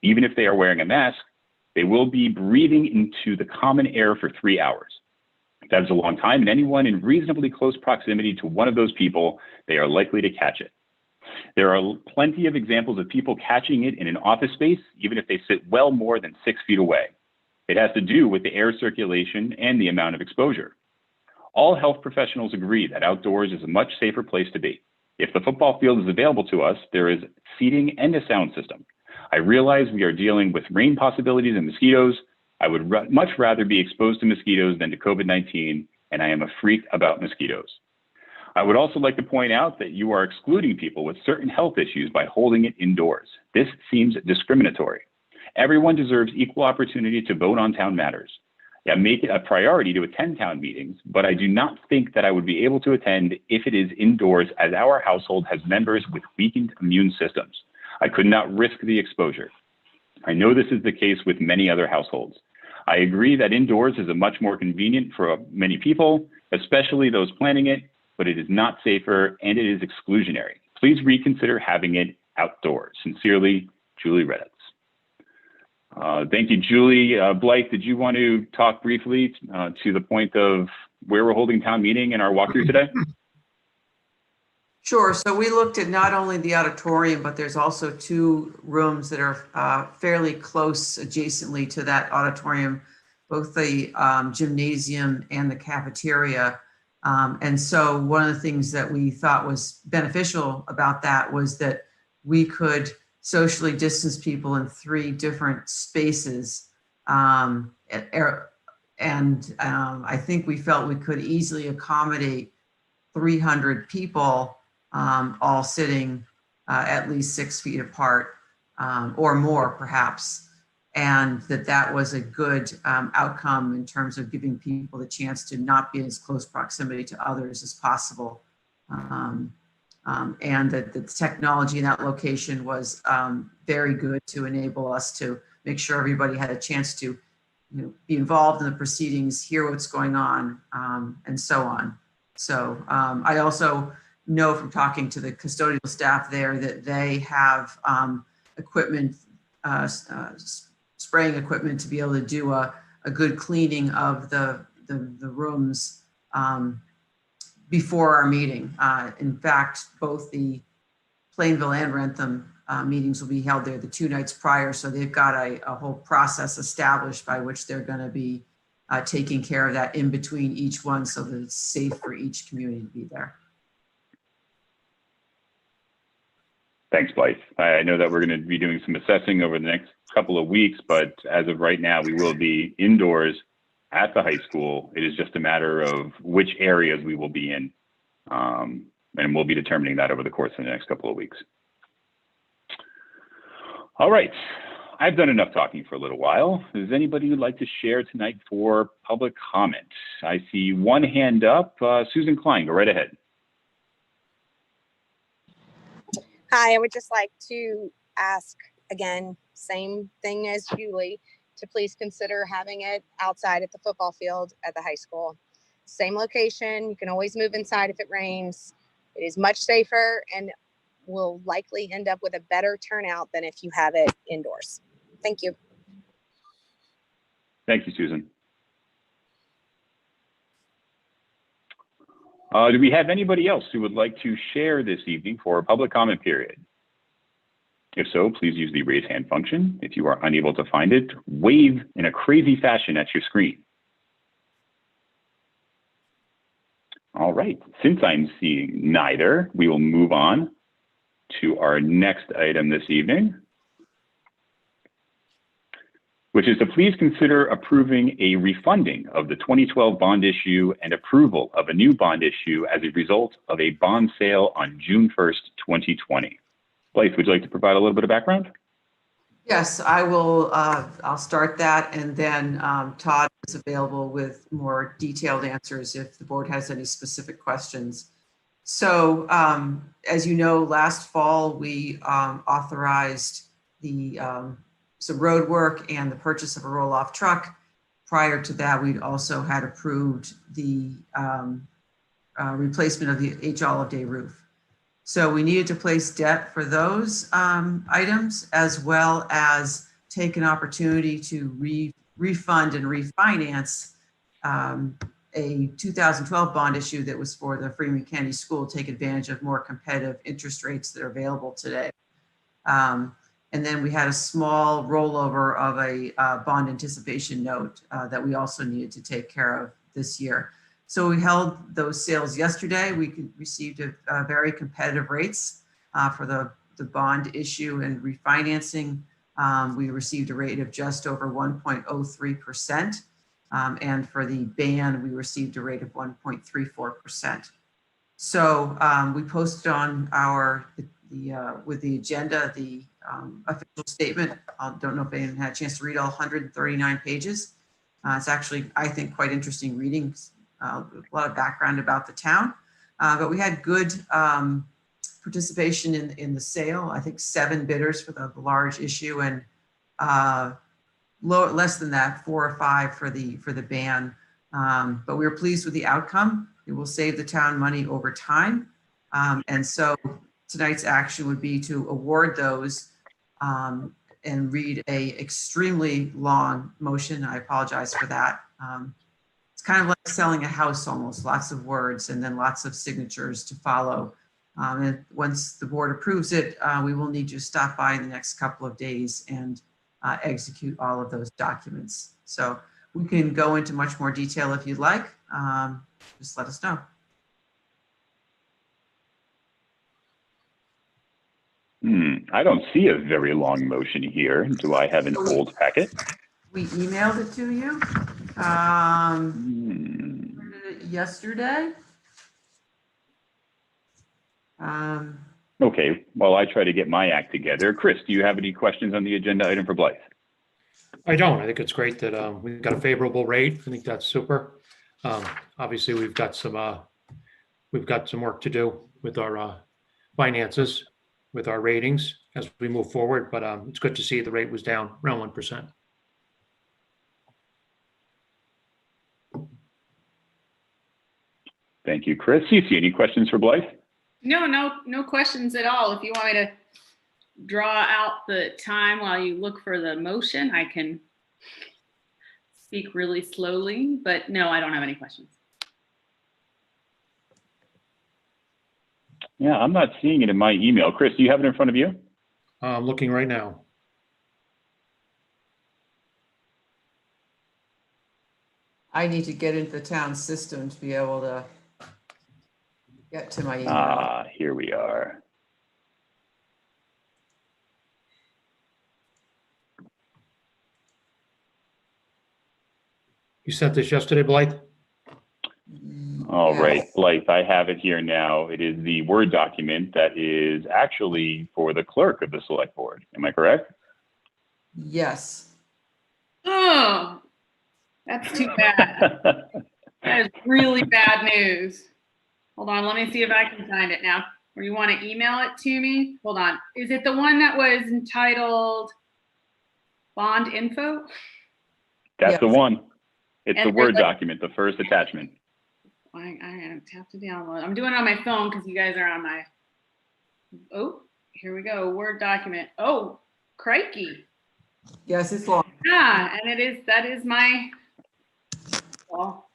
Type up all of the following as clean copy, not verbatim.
Even if they are wearing a mask, they will be breathing into the common air for 3 hours. That is a long time, and anyone in reasonably close proximity to one of those people, they are likely to catch it. There are plenty of examples of people catching it in an office space, even if they sit well more than 6 feet away. It has to do with the air circulation and the amount of exposure. All health professionals agree that outdoors is a much safer place to be. If the football field is available to us, there is seating and a sound system. I realize we are dealing with rain possibilities and mosquitoes. I would much rather be exposed to mosquitoes than to COVID-19, and I am a freak about mosquitoes. I would also like to point out that you are excluding people with certain health issues by holding it indoors. This seems discriminatory. Everyone deserves equal opportunity to vote on town matters. I make it a priority to attend town meetings, but I do not think that I would be able to attend if it is indoors, as our household has members with weakened immune systems. I could not risk the exposure. I know this is the case with many other households. I agree that indoors is a much more convenient for many people, especially those planning it, but it is not safer and it is exclusionary. Please reconsider having it outdoors. Sincerely, Julie Redditz. Thank you, Julie. Blythe, did you want to talk briefly to the point of where we're holding town meeting in our walkthrough today? Sure. So we looked at not only the auditorium, but there's also 2 rooms that are fairly close adjacently to that auditorium, both the gymnasium and the cafeteria. And so one of the things that we thought was beneficial about that was that we could socially distance people in 3 different spaces. I think we felt we could easily accommodate 300 people all sitting at least 6 feet apart or more perhaps. And that was a good outcome in terms of giving people the chance to not be in as close proximity to others as possible. And that the technology in that location was very good to enable us to make sure everybody had a chance to be involved in the proceedings, hear what's going on, and so on. So I also know from talking to the custodial staff there that they have equipment, spraying equipment to be able to do a good cleaning of the rooms before our meeting. In fact, both the Plainville and Rentham meetings will be held there the 2 nights prior. So they've got a whole process established by which they're going to be taking care of that in between each one so that it's safe for each community to be there. Thanks, Blythe. I know that we're going to be doing some assessing over the next couple of weeks, but as of right now, we will be indoors at the high school. It is just a matter of which areas we will be in, and we'll be determining that over the course of the next couple of weeks. All right, I've done enough talking for a little while. Is anybody who'd like to share tonight for public comment? I see one hand up. Susan Klein, go right ahead. Hi, I would just like to ask again, same thing as Julie, to please consider having it outside at the football field at the high school. Same location, you can always move inside if it rains. It is much safer and will likely end up with a better turnout than if you have it indoors. Thank you. Thank you, Susan. Do we have anybody else who would like to share this evening for a public comment period? If so, please use the raise hand function. If you are unable to find it, wave in a crazy fashion at your screen. All right, since I'm seeing neither, we will move on to our next item this evening, which is to please consider approving a refunding of the 2012 bond issue and approval of a new bond issue as a result of a bond sale on June 1st, 2020. Blythe, would you like to provide a little bit of background? Yes, I will. I'll start that, and then Todd is available with more detailed answers if the board has any specific questions. So as you know, last fall we authorized the some road work and the purchase of a roll-off truck. Prior to that, we'd also had approved the replacement of the H olive day roof. So we needed to place debt for those items, as well as take an opportunity to refund and refinance a 2012 bond issue that was for the Freeman Kennedy School, take advantage of more competitive interest rates that are available today. And then we had a small rollover of a bond anticipation note that we also needed to take care of this year. So we held those sales yesterday. We received a very competitive rates for the bond issue and refinancing. We received a rate of just over 1.03%. And for the ban, we received a rate of 1.34%. So we posted on our, with the agenda, the official statement. I don't know if anyone had a chance to read all 139 pages. It's actually, I think, quite interesting reading, a lot of background about the town. But we had good participation in the sale. I think 7 bidders for the large issue, and less than that, 4 or 5 for the ban. But we were pleased with the outcome. It will save the town money over time. And so tonight's action would be to award those and read a extremely long motion. I apologize for that. It's kind of like selling a house almost, lots of words and then lots of signatures to follow. And once the board approves it, we will need you to stop by in the next couple of days and execute all of those documents. So we can go into much more detail if you'd like. Just let us know. I don't see a very long motion here. Do I have an old packet? We emailed it to you yesterday. Okay, well, I try to get my act together. Chris, do you have any questions on the agenda item for Blythe? I don't. I think it's great that we've got a favorable rate. I think that's super. Obviously, we've got some work to do with our finances, with our ratings as we move forward. But it's good to see the rate was down around 1%. Thank you, Chris. Cece, any questions for Blythe? No questions at all. If you want me to draw out the time while you look for the motion, I can speak really slowly, but no, I don't have any questions. Yeah, I'm not seeing it in my email. Chris, do you have it in front of you? I'm looking right now. I need to get into the town system to be able to get to my email. Here we are. You sent this yesterday, Blythe? All Yes. right, Blythe, I have it here now. It is the Word document that is actually for the clerk of the select board. Am I correct? Yes. Oh, that's too bad. That is really bad news. Hold on, let me see if I can find it now. Or you want to email it to me? Hold on. Is it the one that was entitled Bond Info? That's Yes. the one. It's And the Word there's like- document, the first attachment. I have to download. I'm doing it on my phone because you guys are on my. Oh, here we go. Word document. Oh, crikey. Yes, it's long. Yeah, and that is my. Well,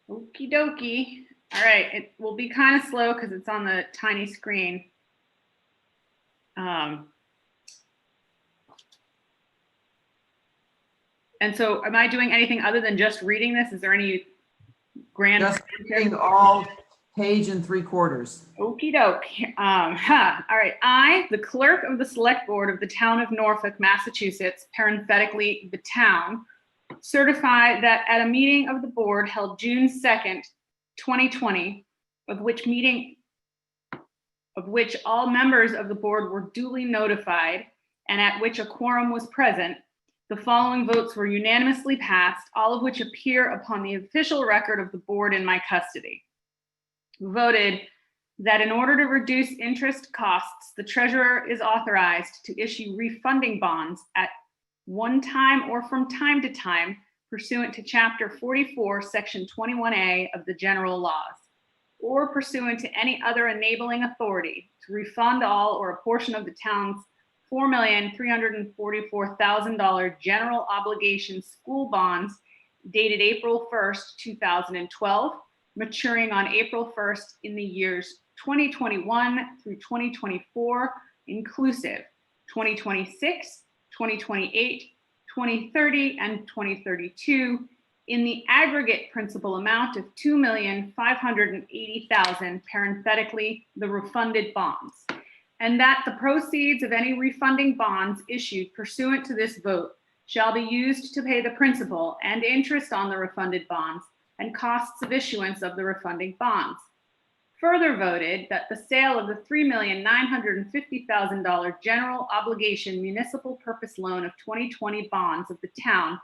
okie dokie. All right, it will be kind of slow because it's on the tiny screen. And so am I doing anything other than just reading this? Is there any grand? Just reading all page and 3/4. Okie doke. All right. I, the clerk of the select board of the town of Norfolk, Massachusetts, parenthetically, the town, certify that at a meeting of the board held June 2nd, 2020, of which all members of the board were duly notified and at which a quorum was present, the following votes were unanimously passed, all of which appear upon the official record of the board in my custody. Voted that in order to reduce interest costs, the treasurer is authorized to issue refunding bonds at one time or from time to time pursuant to Chapter 44, Section 21A of the general laws, or pursuant to any other enabling authority to refund all or a portion of the town's $4,344,000 general obligation school bonds dated April 1st, 2012, maturing on April 1st in the years 2021 through 2024, inclusive 2026, 2028, 2030, and 2032, in the aggregate principal amount of $2,580,000, parenthetically, the refunded bonds, and that the proceeds of any refunding bonds issued pursuant to this vote shall be used to pay the principal and interest on the refunded bonds and costs of issuance of the refunding bonds. Further voted that the sale of the $3,950,000 general obligation municipal purpose loan of 2020 bonds of the town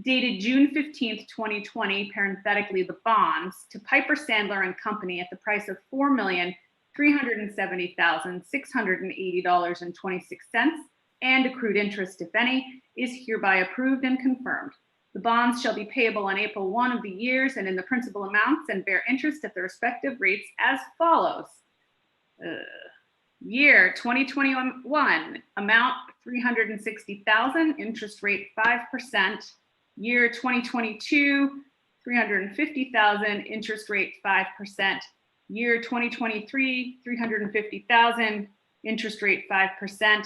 dated June 15th, 2020, parenthetically the bonds, to Piper Sandler and Company at the price of $4,370,680.26 and accrued interest, if any, is hereby approved and confirmed. The bonds shall be payable on April 1 of the years and in the principal amounts and bear interest at the respective rates as follows. Year 2021, amount $360,000, interest rate 5%. Year 2022, $350,000, interest rate 5%. Year 2023, $350,000, interest rate 5%.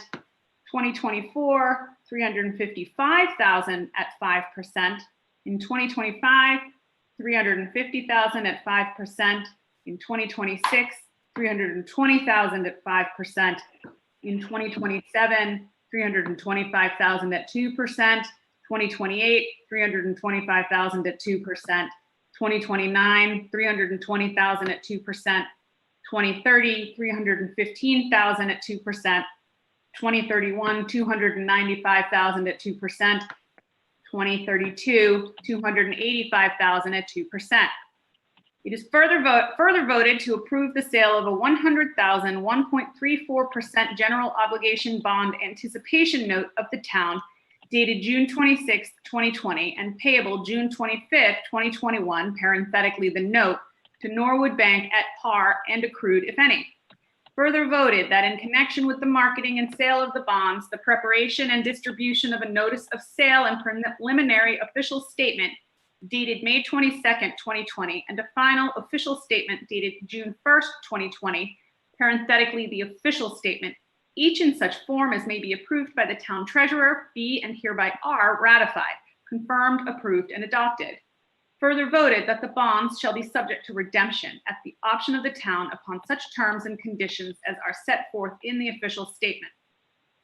2024, $355,000 at 5%. In 2025, $350,000 at 5%. In 2026, $320,000 at 5%. In 2027, $325,000 at 2%. 2028, $325,000 at 2%. 2029, $320,000 at 2%. 2030, $315,000 at 2%. 2031, $295,000 at 2%. 2032, $285,000 at 2%. It is further voted to approve the sale of a $100,000, 1.34% general obligation bond anticipation note of the town dated June 26, 2020, and payable June 25, 2021, parenthetically the note, to Norwood Bank at par and accrued, if any. Further voted that in connection with the marketing and sale of the bonds, the preparation and distribution of a notice of sale and preliminary official statement dated May 22nd, 2020, and a final official statement dated June 1st, 2020, parenthetically the official statement, each in such form as may be approved by the town treasurer, be and hereby are ratified, confirmed, approved, and adopted. Further voted that the bonds shall be subject to redemption at the option of the town upon such terms and conditions as are set forth in the official statement.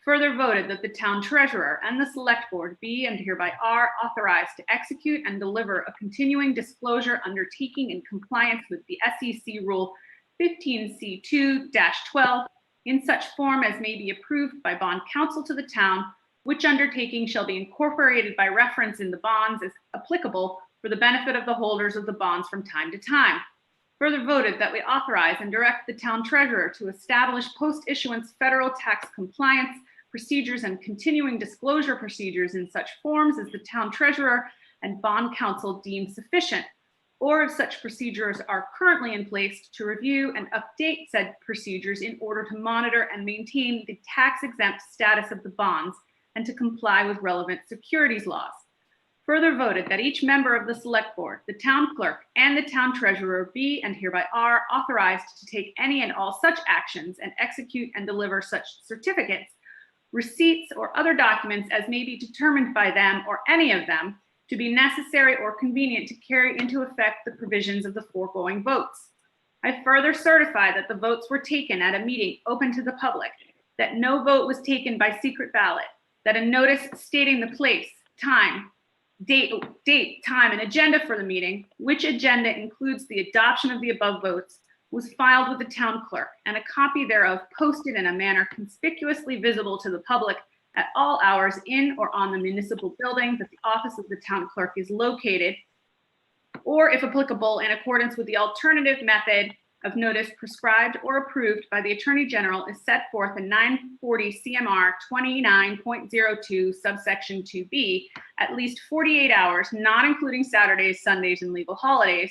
Further voted that the town treasurer and the select board be and hereby are authorized to execute and deliver a continuing disclosure undertaking in compliance with the SEC Rule 15C2-12 in such form as may be approved by bond counsel to the town, which undertaking shall be incorporated by reference in the bonds as applicable for the benefit of the holders of the bonds from time to time. Further voted that we authorize and direct the town treasurer to establish post-issuance federal tax compliance procedures and continuing disclosure procedures in such forms as the town treasurer and bond counsel deem sufficient, or if such procedures are currently in place, to review and update said procedures in order to monitor and maintain the tax-exempt status of the bonds and to comply with relevant securities laws. Further voted that each member of the select board, the town clerk, and the town treasurer be and hereby are authorized to take any and all such actions and execute and deliver such certificates, receipts, or other documents as may be determined by them or any of them to be necessary or convenient to carry into effect the provisions of the foregoing votes. I further certify that the votes were taken at a meeting open to the public, that no vote was taken by secret ballot, that a notice stating the place, time, date, time, and agenda for the meeting, which agenda includes the adoption of the above votes, was filed with the town clerk, and a copy thereof posted in a manner conspicuously visible to the public at all hours in or on the municipal building that the office of the town clerk is located, or if applicable, in accordance with the alternative method of notice prescribed or approved by the Attorney General is set forth in 940 CMR 29.02 subsection 2B, at least 48 hours, not including Saturdays, Sundays, and legal holidays,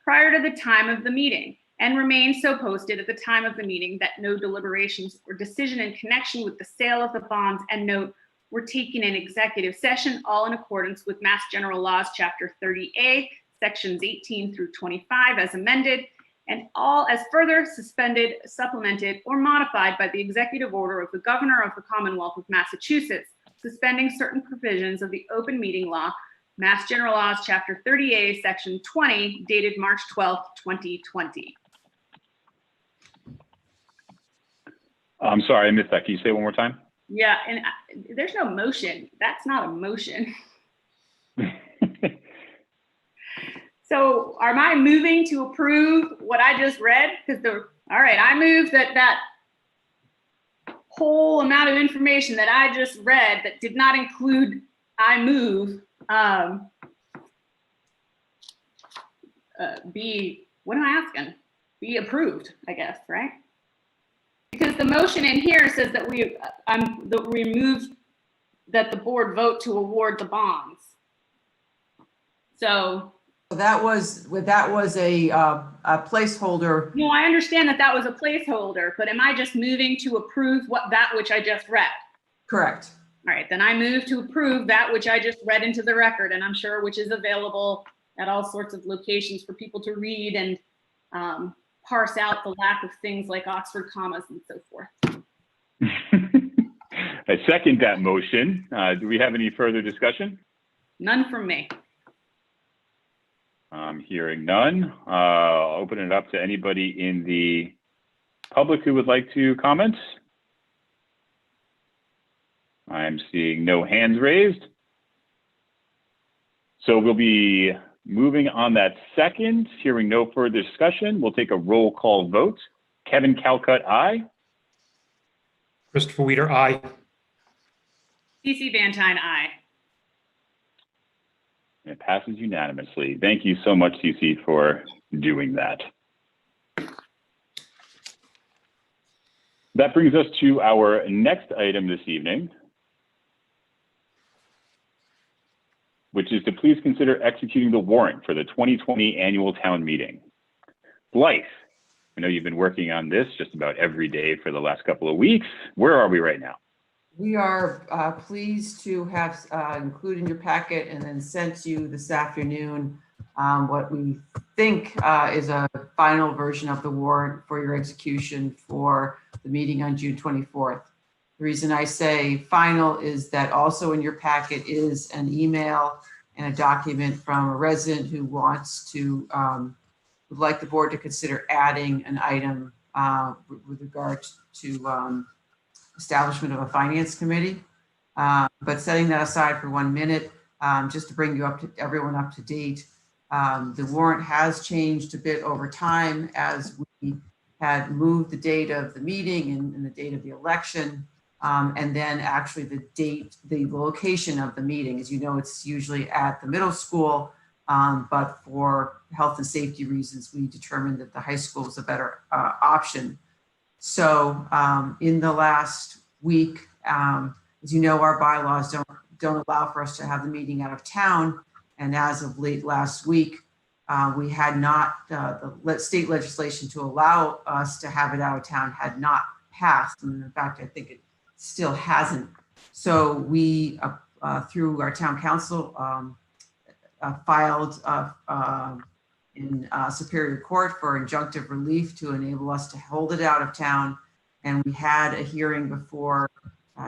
prior to the time of the meeting, and remain so posted at the time of the meeting, that no deliberations or decision in connection with the sale of the bonds and note were taken in executive session, all in accordance with Mass General Laws, Chapter 30A, Sections 18 through 25 as amended, and all as further suspended, supplemented, or modified by the executive order of the Governor of the Commonwealth of Massachusetts, suspending certain provisions of the open meeting law, Mass General Laws, Chapter 30A, Section 20, dated March 12th, 2020. I'm sorry, I missed that. Can you say it one more time? Yeah, and there's no motion. That's not a motion. So am I moving to approve what I just read? All right, I move that whole amount of information that I just read that did not include I move be, what am I asking? Be approved, I guess, right? Because the motion in here says that we moved that the board vote to award the bonds. So that was a placeholder. no, I understand that was a placeholder, but am I just moving to approve that which I just read? Correct. All right, then I move to approve that which I just read into the record, and I'm sure which is available at all sorts of locations for people to read and parse out the lack of things like Oxford commas and so forth. I second that motion. Do we have any further discussion? None from me. I'm hearing none. I'll open it up to anybody in the public who would like to comment. I'm seeing no hands raised. So we'll be moving on that second. Hearing no further discussion, we'll take a roll call vote. Kevin Calcutt, aye. Christopher Weider, aye. CC Van Tine, aye. It passes unanimously. Thank you so much, CC, for doing that. That brings us to our next item this evening, which is to please consider executing the warrant for the 2020 annual town meeting. Blythe, I know you've been working on this just about every day for the last couple of weeks. Where are we right now? We are pleased to have included in your packet and then sent you this afternoon what we think is a final version of the warrant for your execution for the meeting on June 24th. The reason I say final is that also in your packet is an email and a document from a resident who wants to, would like the board to consider adding an item with regard to establishment of a finance committee. But setting that aside for 1 minute, just to bring everyone up to date, the warrant has changed a bit over time as we had moved the date of the meeting and the date of the election. And then actually the location of the meeting. As you know, it's usually at the middle school, but for health and safety reasons, we determined that the high school was a better option. So in the last week, as you know, our bylaws don't allow for us to have the meeting out of town. And as of late last week, we had not, the state legislation to allow us to have it out of town had not passed. And in fact, I think it still hasn't. So we, through our town council, filed in Superior Court for injunctive relief to enable us to hold it out of town. And we had a hearing before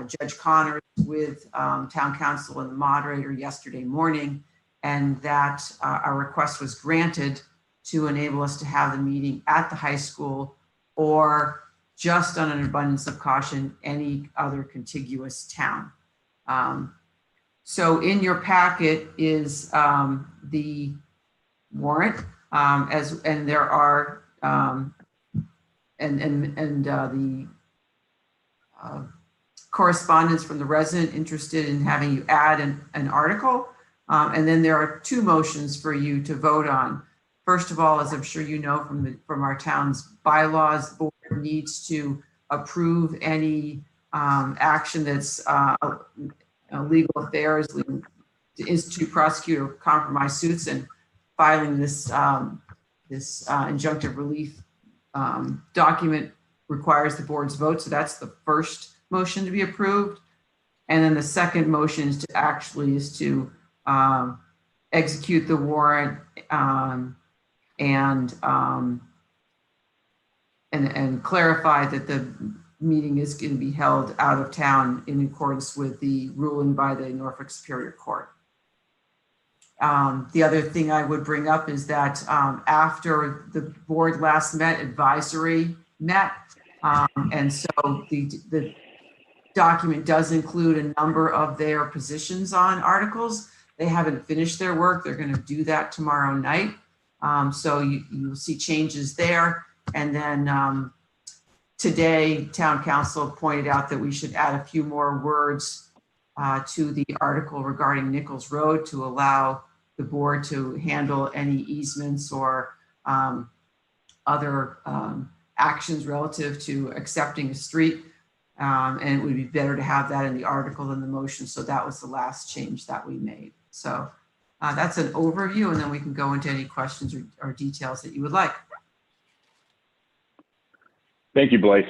Judge Connors with town council and the moderator yesterday morning. And that our request was granted to enable us to have the meeting at the high school or just on an abundance of caution, any other contiguous town. So in your packet is the warrant, and there are the correspondence from the resident interested in having you add an article. And then there are two motions for you to vote on. First of all, as I'm sure you know from our town's bylaws, the board needs to approve any action that's legal affairs is to prosecute or compromise suits, and filing this injunctive relief document requires the board's vote. So that's the first motion to be approved. And then the second motion is to execute the warrant and clarify that the meeting is going to be held out of town in accordance with the ruling by the Norfolk Superior Court. The other thing I would bring up is that after the board last met, advisory met, and so the document does include a number of their positions on articles. They haven't finished their work. They're going to do that tomorrow night. So you'll see changes there. And then today, town council pointed out that we should add a few more words to the article regarding Nichols Road to allow the board to handle any easements or other actions relative to accepting a street. And it would be better to have that in the article than the motion. So that was the last change that we made. So that's an overview, and then we can go into any questions or details that you would like. Thank you, Blythe.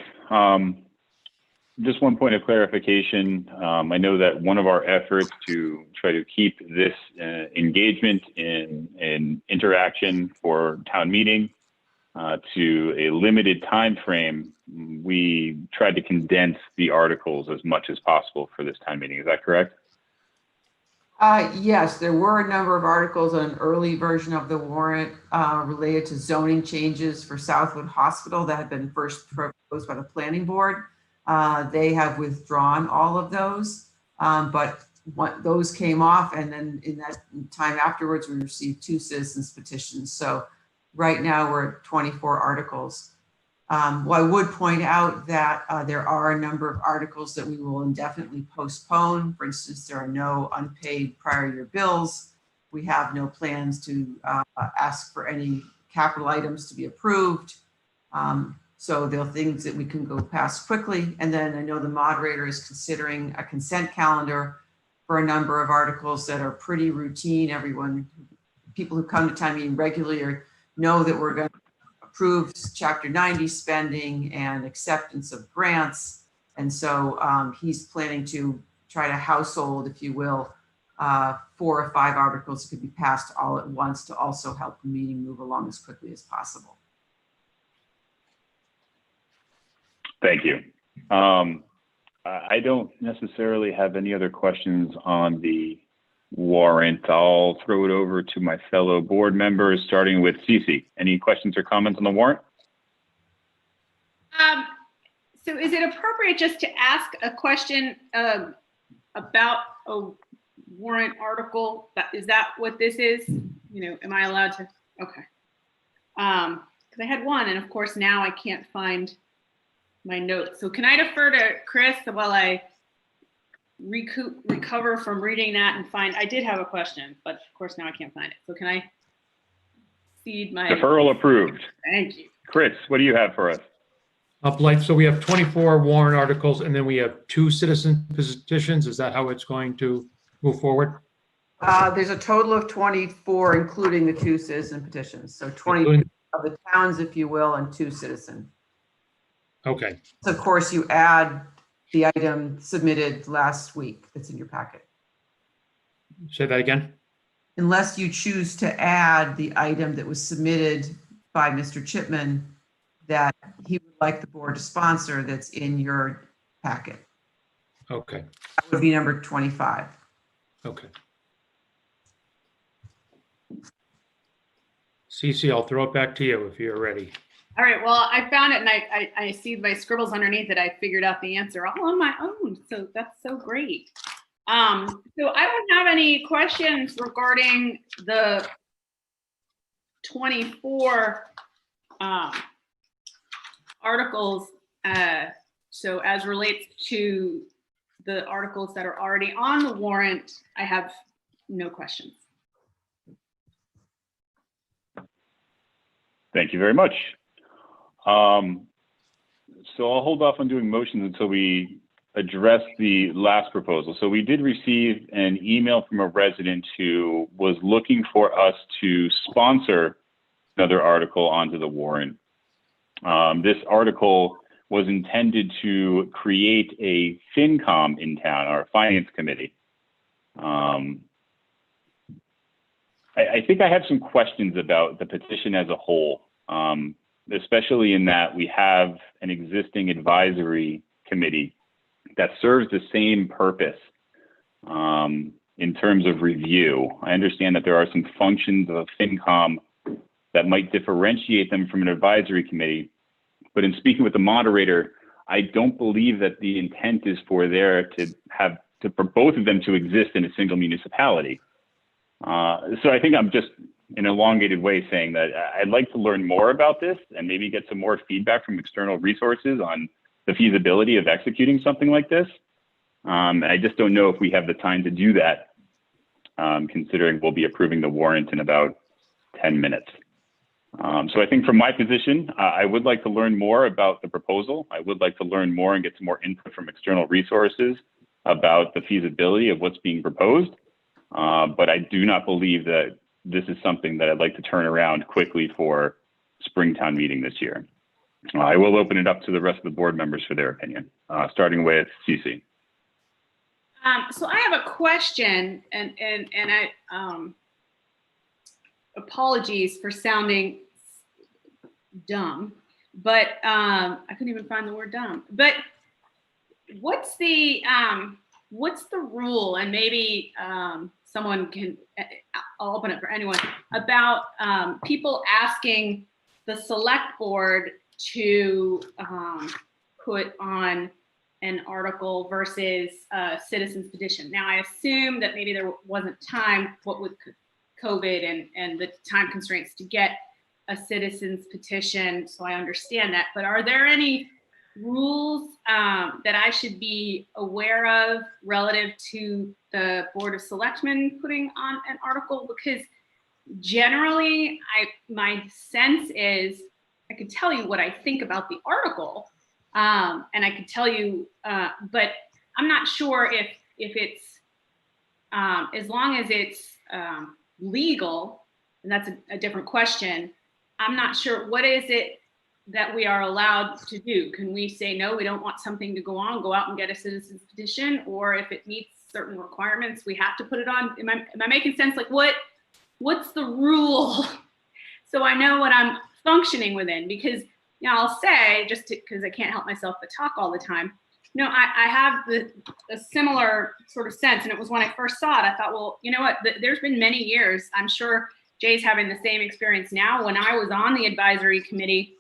Just one point of clarification. I know that one of our efforts to try to keep this engagement and interaction for town meeting to a limited time frame, we tried to condense the articles as much as possible for this town meeting. Is that correct? Yes, there were a number of articles on an early version of the warrant related to zoning changes for Southwood Hospital that had been first proposed by the planning board. They have withdrawn all of those, but those came off, and then in that time afterwards, we received 2 citizens petitions. So right now we're at 24 articles. Well, I would point out that there are a number of articles that we will indefinitely postpone. For instance, there are no unpaid prior year bills. We have no plans to ask for any capital items to be approved. So there are things that we can go past quickly. And then I know the moderator is considering a consent calendar for a number of articles that are pretty routine. People who come to town meeting regularly know that we're going to approve Chapter 90 spending and acceptance of grants. And so he's planning to try to household, if you will, 4 or 5 articles that could be passed all at once to also help the meeting move along as quickly as possible. Thank you. I don't necessarily have any other questions on the warrant. I'll throw it over to my fellow board members, starting with Cece. Any questions or comments on the warrant? So is it appropriate just to ask a question about a warrant article? Is that what this is? You know, am I allowed to? Okay. Because I had one, and of course now I can't find my notes. So can I defer to Chris while I recover from reading that and find? I did have a question, but of course now I can't find it. So can I cede my deferral approved? Thank you. Chris, what do you have for us? Blythe, so we have 24 warrant articles, and then we have 2 citizen petitions. Is that how it's going to move forward? There's a total of 24, including the 2 citizen petitions. So 20 of the towns, if you will, and 2 citizen. Okay. So of course you add the item submitted last week that's in your packet. Say that again. Unless you choose to add the item that was submitted by Mr. Chipman that he would like the board to sponsor that's in your packet. Okay. That would be number 25. Okay. Cece, I'll throw it back to you if you're ready. All right, well, I found it, and I see my scribbles underneath it. I figured out the answer all on my own, so that's so great. So I don't have any questions regarding the 24 articles. So as relates to the articles that are already on the warrant, I have no questions. Thank you very much. So I'll hold off on doing motions until we address the last proposal. So we did receive an email from a resident who was looking for us to sponsor another article onto the warrant. This article was intended to create a FinCom in town, or a finance committee. I think I have some questions about the petition as a whole, especially in that we have an existing advisory committee that serves the same purpose in terms of review. I understand that there are some functions of FinCom that might differentiate them from an advisory committee, but in speaking with the moderator, I don't believe that the intent is for for both of them to exist in a single municipality. So I think I'm just in an elongated way saying that I'd like to learn more about this and maybe get some more feedback from external resources on the feasibility of executing something like this. I just don't know if we have the time to do that, considering we'll be approving the warrant in about 10 minutes. So I think from my position, I would like to learn more about the proposal. I would like to learn more and get some more input from external resources about the feasibility of what's being proposed. But I do not believe that this is something that I'd like to turn around quickly for Springtown meeting this year. I will open it up to the rest of the board members for their opinion, starting with Cece. So I have a question, and I apologies for sounding dumb, but I couldn't even find the word dumb. But what's the rule? And maybe someone can. I'll open it for anyone about people asking the select board to put on an article versus a citizen's petition. Now, I assume that maybe there wasn't time, what with COVID and the time constraints, to get a citizen's petition, so I understand that. But are there any rules that I should be aware of relative to the Board of Selectmen putting on an article? Because generally, my sense is I could tell you what I think about the article, and I could tell you, but I'm not sure if it's as long as it's legal, and that's a different question. I'm not sure what is it that we are allowed to do. Can we say, no, we don't want something to go on, go out and get a citizen's petition? Or if it meets certain requirements, we have to put it on? Am I making sense? Like what's the rule? So I know what I'm functioning within, because I'll say, just because I can't help myself but talk all the time, I have a similar sort of sense. And it was when I first saw it, I thought, well, you know what, there's been many years, I'm sure Jay's having the same experience now. When I was on the advisory committee,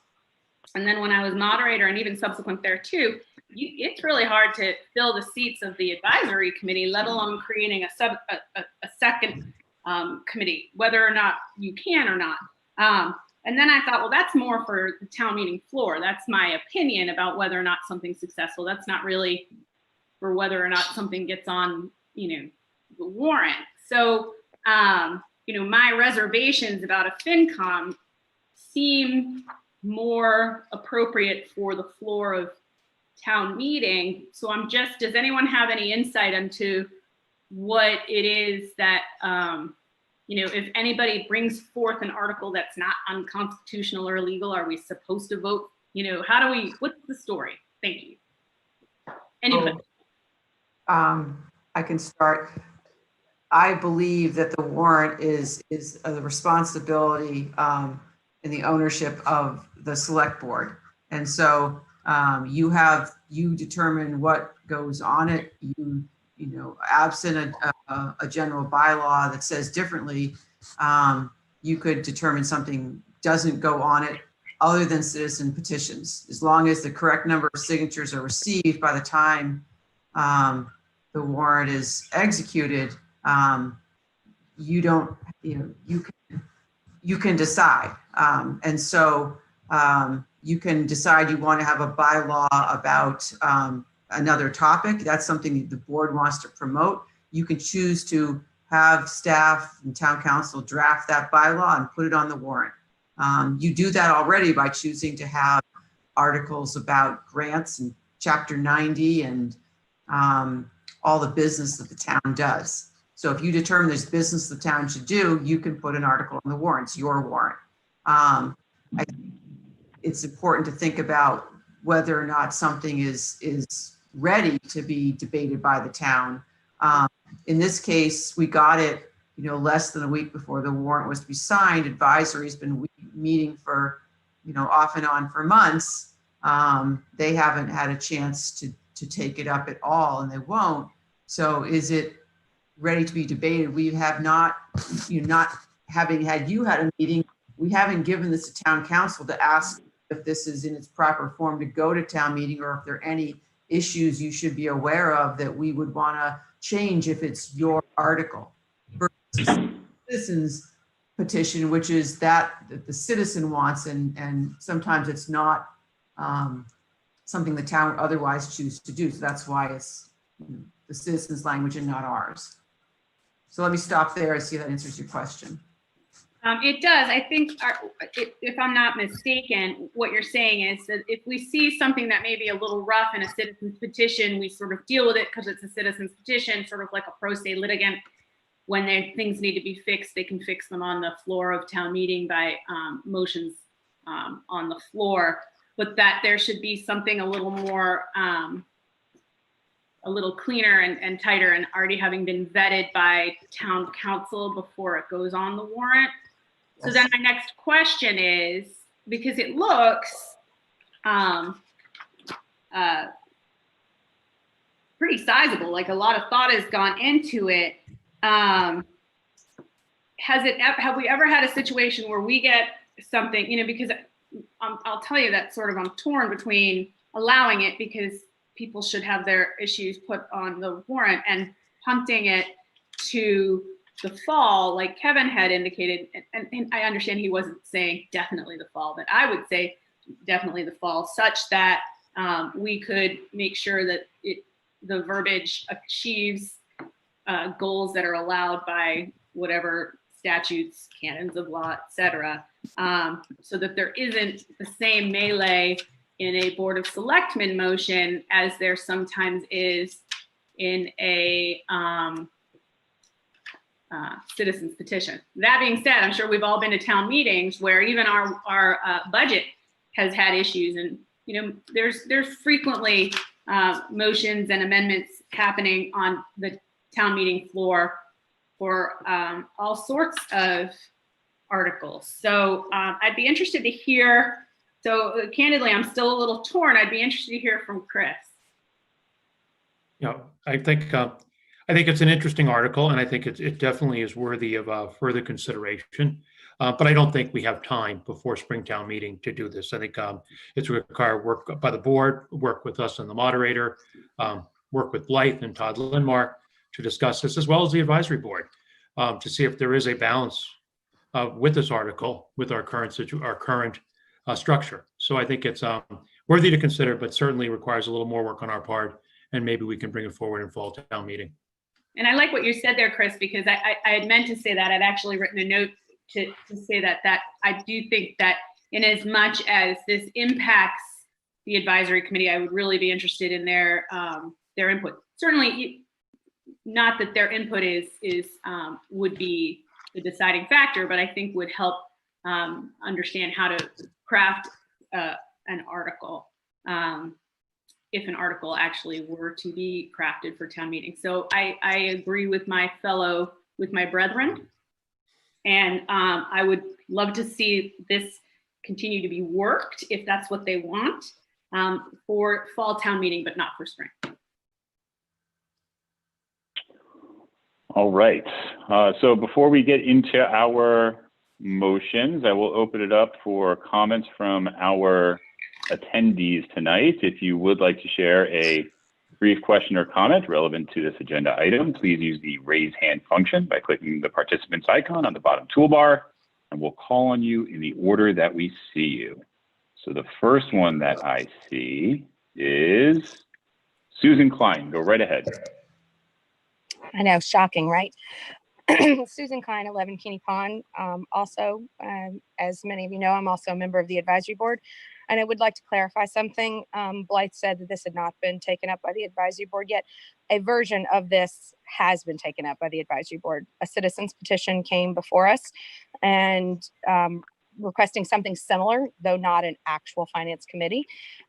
and then when I was moderator and even subsequent there too, it's really hard to fill the seats of the advisory committee, let alone creating a second committee, whether or not you can or not. And then I thought, well, that's more for the town meeting floor. That's my opinion about whether or not something's successful. That's not really for whether or not something gets on, the warrant. So, my reservations about a FinCom seem more appropriate for the floor of town meeting. So does anyone have any insight into what it is that, if anybody brings forth an article that's not unconstitutional or illegal, are we supposed to vote? What's the story? Thank you. Anybody? I can start. I believe that the warrant is the responsibility and the ownership of the select board. And so you determine what goes on it. Absent a general bylaw that says differently, you could determine something doesn't go on it other than citizen petitions. As long as the correct number of signatures are received by the time the warrant is executed, you can decide. And so you can decide you want to have a bylaw about another topic. That's something the board wants to promote. You can choose to have staff and town council draft that bylaw and put it on the warrant. You do that already by choosing to have articles about grants and Chapter 90 and all the business that the town does. So if you determine there's business the town should do, you can put an article on the warrant. It's your warrant. it's important to think about whether or not something is ready to be debated by the town. In this case, we got it, less than a week before the warrant was to be signed. Advisory's been meeting for, off and on for months. They haven't had a chance to take it up at all, and they won't. So is it ready to be debated? We have not, not having had a meeting, we haven't given this to town council to ask if this is in its proper form to go to town meeting, or if there are any issues you should be aware of that we would want to change if it's your article. Versus citizens petition, which is that the citizen wants, and sometimes it's not something the town otherwise choose to do. So that's why it's the citizens' language and not ours. So let me stop there. I see that answers your question. It does. I think, if I'm not mistaken, what you're saying is that if we see something that may be a little rough in a citizen's petition, we sort of deal with it because it's a citizen's petition, sort of like a pro se litigant. When things need to be fixed, they can fix them on the floor of town meeting by motions on the floor. But that there should be something a little more, a little cleaner and tighter, and already having been vetted by town council before it goes on the warrant. So then my next question is, because it looks pretty sizable, like a lot of thought has gone into it. Have we ever had a situation where we get something, because I'll tell you that sort of I'm torn between allowing it because people should have their issues put on the warrant, and punting it to the fall, like Kevin had indicated, and I understand he wasn't saying definitely the fall, but I would say definitely the fall, such that we could make sure that the verbiage achieves goals that are allowed by whatever statutes, canons of law, et cetera, so that there isn't the same melee in a Board of Selectmen motion as there sometimes is in a citizen's petition. That being said, I'm sure we've all been to town meetings where even our budget has had issues, and there's frequently motions and amendments happening on the town meeting floor for all sorts of articles. So I'd be interested to hear. So candidly, I'm still a little torn. I'd be interested to hear from Chris. I think it's an interesting article, and I think it definitely is worthy of further consideration. But I don't think we have time before Springtown meeting to do this. I think it's required work by the board, work with us and the moderator, work with Blythe and Todd Lindmark to discuss this, as well as the advisory board, to see if there is a balance with this article with our current structure. So I think it's worthy to consider, but certainly requires a little more work on our part, and maybe we can bring it forward in fall town meeting. And I like what you said there, Chris, because I had meant to say that. I'd actually written a note to say that I do think that in as much as this impacts the advisory committee, I would really be interested in their input. Certainly not that their input would be the deciding factor, but I think would help understand how to craft an article, if an article actually were to be crafted for town meeting. So I agree with my brethren, and I would love to see this continue to be worked if that's what they want for fall town meeting, but not for spring. All right. So before we get into our motions, I will open it up for comments from our attendees tonight. If you would like to share a brief question or comment relevant to this agenda item, please use the raise hand function by clicking the participants icon on the bottom toolbar, and we'll call on you in the order that we see you. So the first one that I see is Susan Klein. Go right ahead. I know, shocking, right? Susan Klein, 11 Kinney Pond. Also, as many of you know, I'm also a member of the advisory board. And I would like to clarify something. Blythe said that this had not been taken up by the advisory board yet. A version of this has been taken up by the advisory board. A citizen's petition came before us, and requesting something similar, though not an actual finance committee.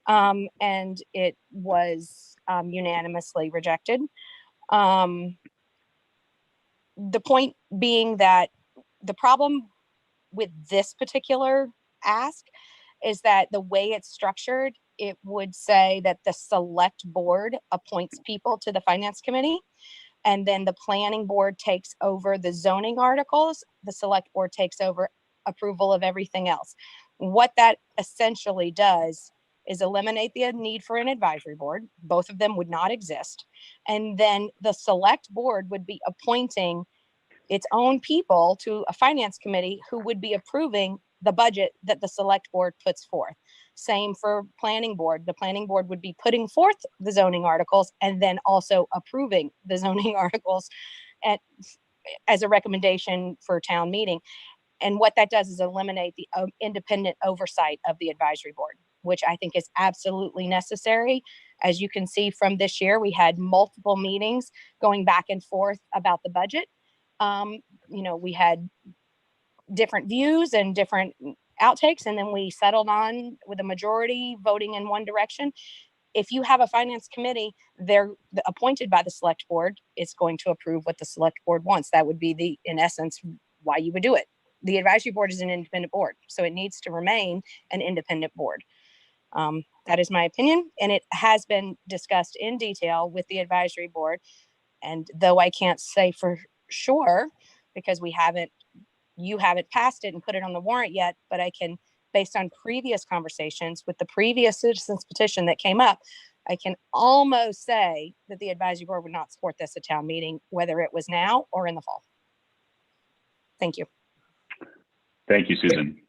And it was unanimously rejected. The point being that the problem with this particular ask is that the way it's structured, it would say that the select board appoints people to the finance committee, and then the planning board takes over the zoning articles. The select board takes over approval of everything else. What that essentially does is eliminate the need for an advisory board. Both of them would not exist. And then the select board would be appointing its own people to a finance committee who would be approving the budget that the select board puts forth. Same for planning board. The planning board would be putting forth the zoning articles and then also approving the zoning articles as a recommendation for town meeting. And what that does is eliminate the independent oversight of the advisory board, which I think is absolutely necessary. As you can see from this year, we had multiple meetings going back and forth about the budget. We had different views and different outtakes, and then we settled on with a majority voting in one direction. If you have a finance committee, they're appointed by the select board. It's going to approve what the select board wants. That would be in essence, why you would do it. The advisory board is an independent board, so it needs to remain an independent board. That is my opinion, and it has been discussed in detail with the advisory board. And though I can't say for sure, because you haven't passed it and put it on the warrant yet, but I can, based on previous conversations with the previous citizens petition that came up, I can almost say that the advisory board would not support this at town meeting, whether it was now or in the fall. Thank you. Thank you, Susan.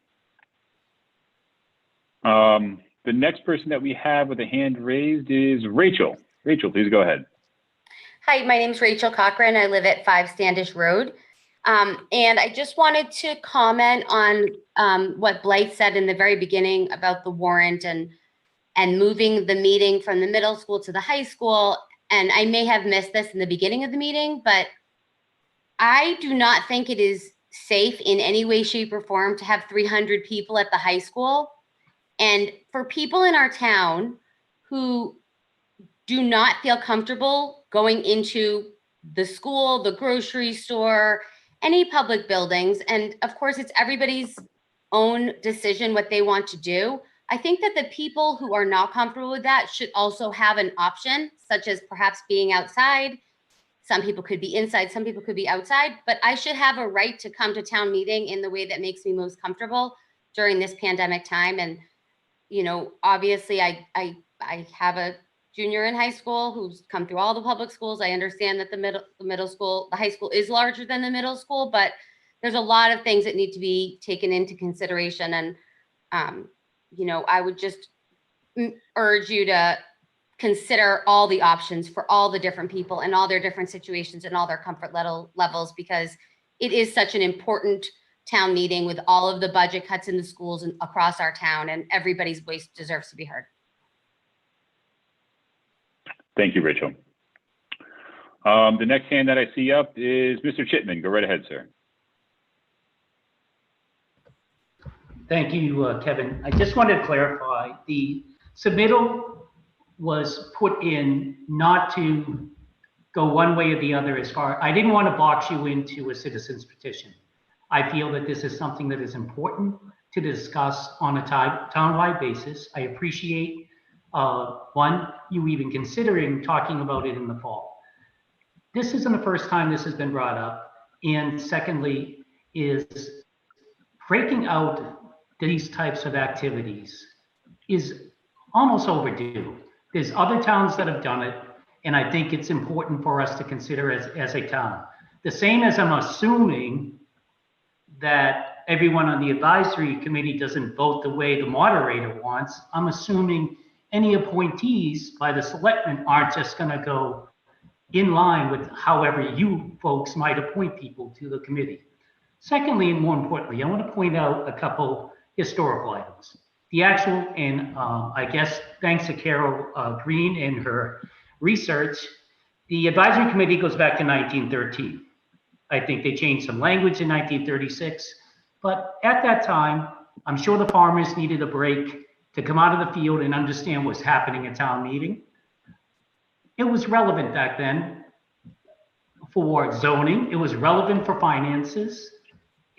The next person that we have with a hand raised is Rachel. Rachel, please go ahead. Hi, my name is Rachel Cochran. I live at 5 Standish Road. And I just wanted to comment on what Blythe said in the very beginning about the warrant and moving the meeting from the middle school to the high school. And I may have missed this in the beginning of the meeting, but I do not think it is safe in any way, shape, or form to have 300 people at the high school. And for people in our town who do not feel comfortable going into the school, the grocery store, any public buildings, and of course it's everybody's own decision what they want to do. I think that the people who are not comfortable with that should also have an option, such as perhaps being outside. Some people could be inside, some people could be outside, but I should have a right to come to town meeting in the way that makes me most comfortable during this pandemic time. And, obviously I have a junior in high school who's come through all the public schools. I understand that the high school is larger than the middle school, but there's a lot of things that need to be taken into consideration. And, I would just urge you to consider all the options for all the different people and all their different situations and all their comfort levels, because it is such an important town meeting with all of the budget cuts in the schools and across our town, and everybody's voice deserves to be heard. Thank you, Rachel. The next hand that I see up is Mr. Chipman. Go right ahead, sir. Thank you, Kevin. I just wanted to clarify, the submittal was put in not to go one way or the other I didn't want to box you into a citizen's petition. I feel that this is something that is important to discuss on a town-wide basis. I appreciate you even considering talking about it in the fall. This isn't the first time this has been brought up. And secondly, is breaking out these types of activities is almost overdue. There's other towns that have done it, and I think it's important for us to consider as a town. The same as I'm assuming that everyone on the advisory committee doesn't vote the way the moderator wants, I'm assuming any appointees by the selectmen aren't just going to go in line with however you folks might appoint people to the committee. Secondly, and more importantly, I want to point out a couple historical items. The actual, and I guess thanks to Carol Green and her research, the advisory committee goes back to 1913. I think they changed some language in 1936, but at that time, I'm sure the farmers needed a break to come out of the field and understand what's happening at town meeting. It was relevant back then for zoning. It was relevant for finances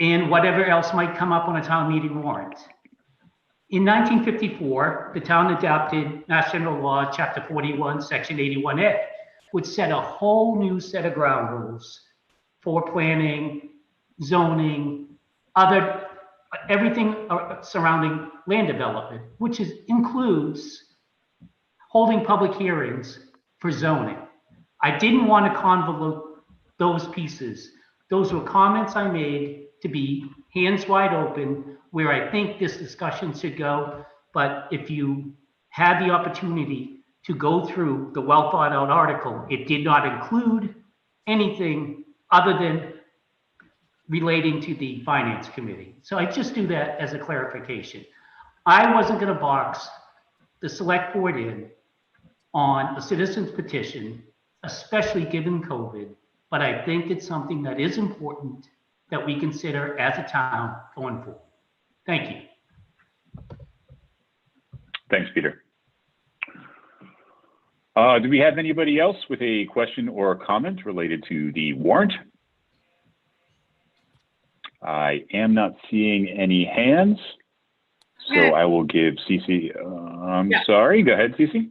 and whatever else might come up on a town meeting warrant. In 1954, the town adopted Mass General Law, Chapter 41, Section 81A, which set a whole new set of ground rules for planning, zoning, everything surrounding land development, which includes holding public hearings for zoning. I didn't want to convolute those pieces. Those were comments I made to be hands wide open where I think this discussion should go. But if you had the opportunity to go through the well thought out article, it did not include anything other than relating to the finance committee. So I just do that as a clarification. I wasn't going to box the select board in on a citizen's petition, especially given COVID, but I think it's something that is important that we consider as a town going forward. Thank you. Thanks, Peter. Do we have anybody else with a question or comment related to the warrant? I am not seeing any hands, so I will give Cece. Sorry, go ahead, Cece.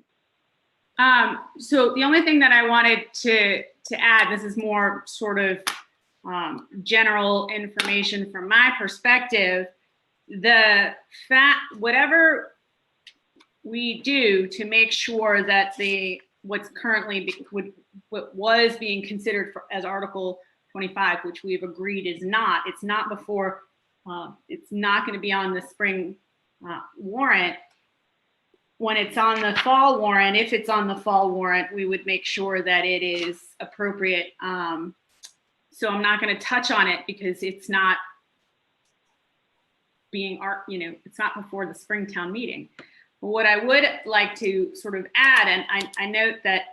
So the only thing that I wanted to add, this is more sort of general information from my perspective. The whatever we do to make sure that what's currently what was being considered as Article 25, which we've agreed it's not before, it's not going to be on the spring warrant. When it's on the fall warrant, if it's on the fall warrant, we would make sure that it is appropriate. So I'm not going to touch on it because it's not being, it's not before the Springtown meeting. But what I would like to sort of add, and I note that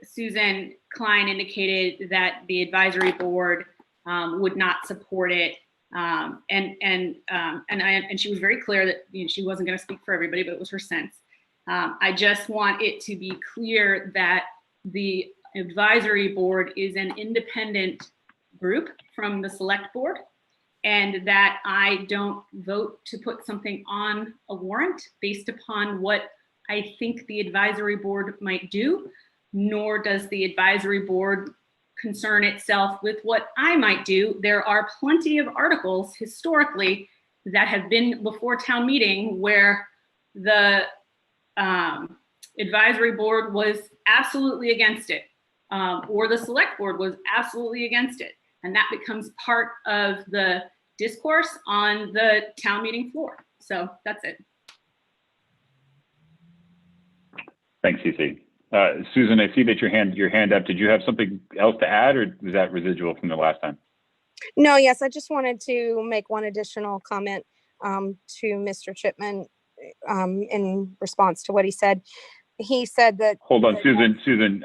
Susan Klein indicated that the advisory board would not support it. And she was very clear that she wasn't going to speak for everybody, but it was her sense. I just want it to be clear that the advisory board is an independent group from the select board, and that I don't vote to put something on a warrant based upon what I think the advisory board might do, nor does the advisory board concern itself with what I might do. There are plenty of articles historically that have been before town meeting where the advisory board was absolutely against it, or the select board was absolutely against it. And that becomes part of the discourse on the town meeting floor. So that's it. Thanks, Cece. Susan, I see that your hand up. Did you have something else to add, or was that residual from the last time? No, yes, I just wanted to make one additional comment to Mr. Chipman in response to what he said. He said that— Hold on, Susan,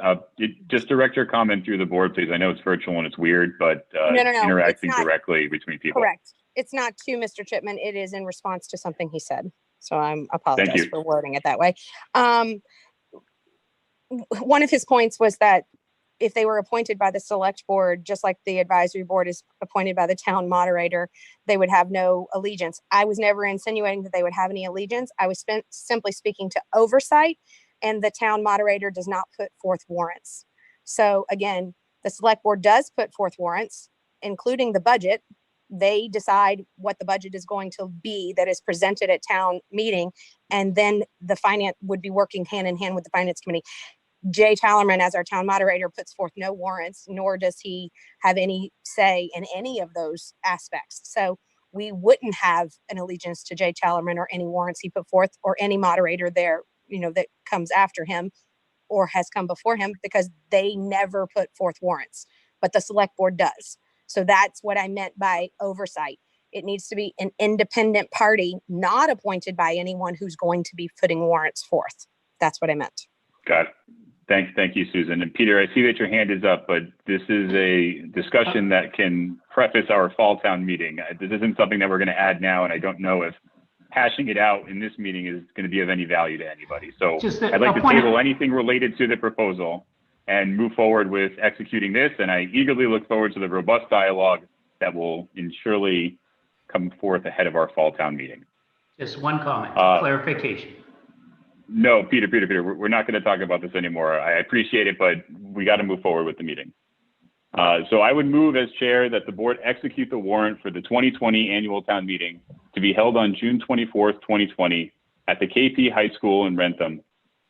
just direct your comment through the board, please. I know it's virtual and it's weird, but no, interacting directly between people. Correct. It's not to Mr. Chipman. It is in response to something he said. So I'm apologize for wording it that way. One of his points was that if they were appointed by the select board, just like the advisory board is appointed by the town moderator, they would have no allegiance. I was never insinuating that they would have any allegiance. I was simply speaking to oversight, and the town moderator does not put forth warrants. So again, the select board does put forth warrants, including the budget. They decide what the budget is going to be that is presented at town meeting. And then the finance would be working hand in hand with the finance committee. Jay Tallerman, as our town moderator, puts forth no warrants, nor does he have any say in any of those aspects. So we wouldn't have an allegiance to Jay Tallerman or any warrants he put forth, or any moderator there, that comes after him or has come before him, because they never put forth warrants, but the select board does. So that's what I meant by oversight. It needs to be an independent party, not appointed by anyone who's going to be putting warrants forth. That's what I meant. Got it. Thank you, Susan. And Peter, I see that your hand is up, but this is a discussion that can preface our fall town meeting. This isn't something that we're going to add now, and I don't know if hashing it out in this meeting is going to be of any value to anybody. So I'd like to table anything related to the proposal and move forward with executing this. And I eagerly look forward to the robust dialogue that will surely come forth ahead of our fall town meeting. Just one comment, clarification. No, Peter, we're not going to talk about this anymore. I appreciate it, but we got to move forward with the meeting. So I would move as chair that the board execute the warrant for the 2020 annual town meeting to be held on June 24th, 2020 at the KP High School in Rentham,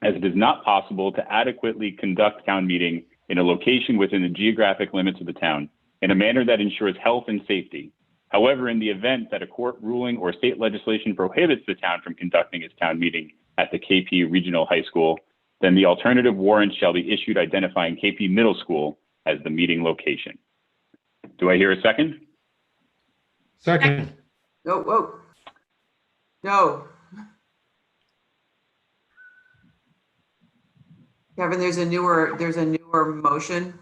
as it is not possible to adequately conduct town meeting in a location within the geographic limits of the town in a manner that ensures health and safety. However, in the event that a court ruling or state legislation prohibits the town from conducting its town meeting at the KP Regional High School, then the alternative warrant shall be issued identifying KP Middle School as the meeting location. Do I hear a second? Second. No. Kevin, there's a newer motion